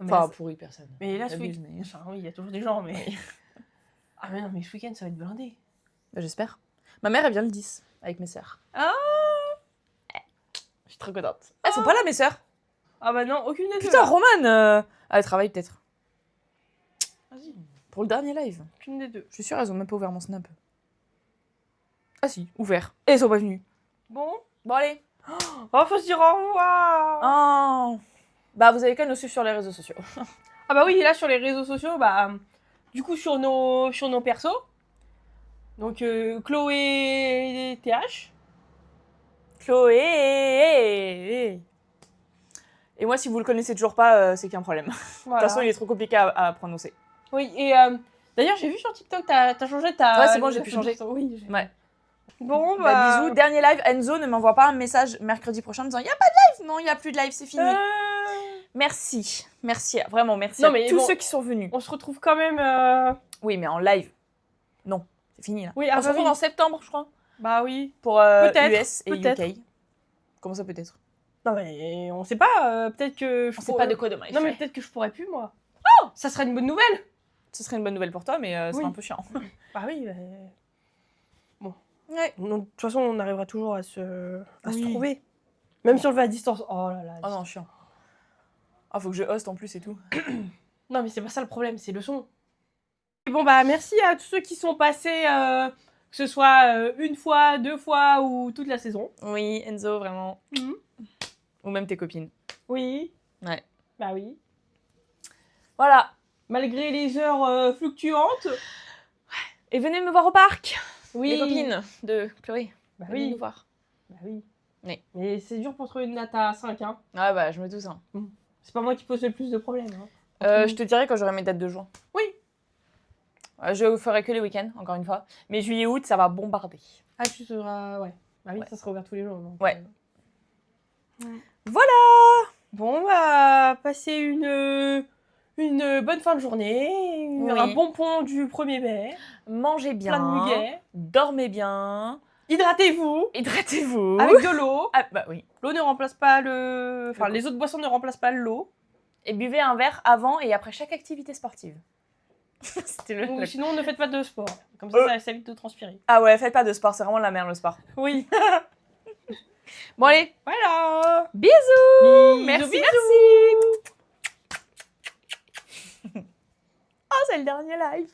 Mais Enfin, là, pourri, personne. mais là, ce J'abuse, week-end. mais- Enfin, oui, il y a toujours des gens, mais. Ah mais non, mais ce week-end, ça va être blindé. Bah, j'espère. Ma mère, elle vient le 10 avec mes sœurs. Ah. Je suis trop contente. Elles sont pas là, mes sœurs. Ah bah non, aucune des deux. Putain, là. Romane, elle travaille peut-être. Vas-y, Pour le dernier live. aucune des deux. Je suis sûre, elles ont même pas ouvert mon snap. Ah si, ouvert. Et elles sont pas venues. Bon. Bon, allez. Oh, faut se dire au revoir. Oh. Bah, vous avez qu'à nous suivre sur les réseaux sociaux. Ah bah oui, là sur les réseaux sociaux, bah du coup sur nos persos. Donc Chloé TH. Chloé. Et moi, si vous le connaissez toujours pas, c'est qu'il y a un problème. De Voilà. toute façon, il est trop compliqué à prononcer. Oui, et d'ailleurs, j'ai vu sur TikTok, t'as changé ta. Ouais, c'est bon, j'ai pu changer. Oui. Ouais. Bon, Bah, bah. bisous. Dernier live. Enzo, ne m'envoie pas un message mercredi prochain en disant il y a pas de live. Non, il y a plus de live, c'est fini. Merci. Merci. Vraiment, merci Non, à mais tous bon. ceux qui sont venus. On se retrouve quand même. Oui, mais en live. Non, c'est fini là. Oui, On se retrouve en septembre, je crois. Bah oui. Pour Peut-être, US et peut-être. UK. Comment ça peut-être? Non, mais on sait pas. Peut-être que. On sait pas de quoi demain il Non, mais fait. peut-être que je pourrais plus, moi. Oh, ça serait une bonne nouvelle. Ce serait une bonne nouvelle pour toi, mais c'est Oui. un peu chiant. Bah oui. Ouais. De toute façon, on arrivera toujours à se Oui. trouver. Même si on le fait à distance. Oh là là. Oh non, chiant. Ah, faut que je host en plus et tout. Non, mais c'est pas ça le problème, c'est le son. Et bon, bah, merci à tous ceux qui sont passés, que ce soit une fois, 2 fois ou toute la saison. Oui, Enzo, vraiment. Mhm. Ou même tes copines. Oui. Ouais. Bah oui. Voilà. Malgré les heures fluctuantes. Et venez me voir au parc. Oui. Les copines de Chloé. Bah Venez oui. nous voir. Bah oui. Oui. Mais c'est dur pour trouver une date à 5, hein. Ah bah, je me doute. Hein. C'est pas moi qui pose le plus de problèmes. Hein. Je te dirai quand j'aurai mes dates de juin. Oui. Je ferai que les week-ends, encore une fois. Mais juillet-août, ça va bombarder. Ah, tu seras... Ouais. Bah oui, Ouais. ça sera ouvert tous les jours. Donc, Ouais. Voilà. Bon, bah, passez une bonne fin de journée. Oui. Un bon pont du 1er mai. Mangez bien. Plein de muguet. Dormez bien. Hydratez-vous. Hydratez-vous. Avec de l'eau. Ah bah oui. L'eau ne remplace pas le... Enfin, Le les autres boissons ne remplacent pas l'eau. Et buvez un verre avant et après chaque activité sportive. C'était le... Ou sinon, ne faites pas de sport. Comme ça, ça évite de transpirer. Ah ouais, faites pas de sport, c'est vraiment la merde le sport. Oui. Bon allez, Voilà. bisous. Bisous, Merci, bisous. merci. Oh, c'est le dernier live.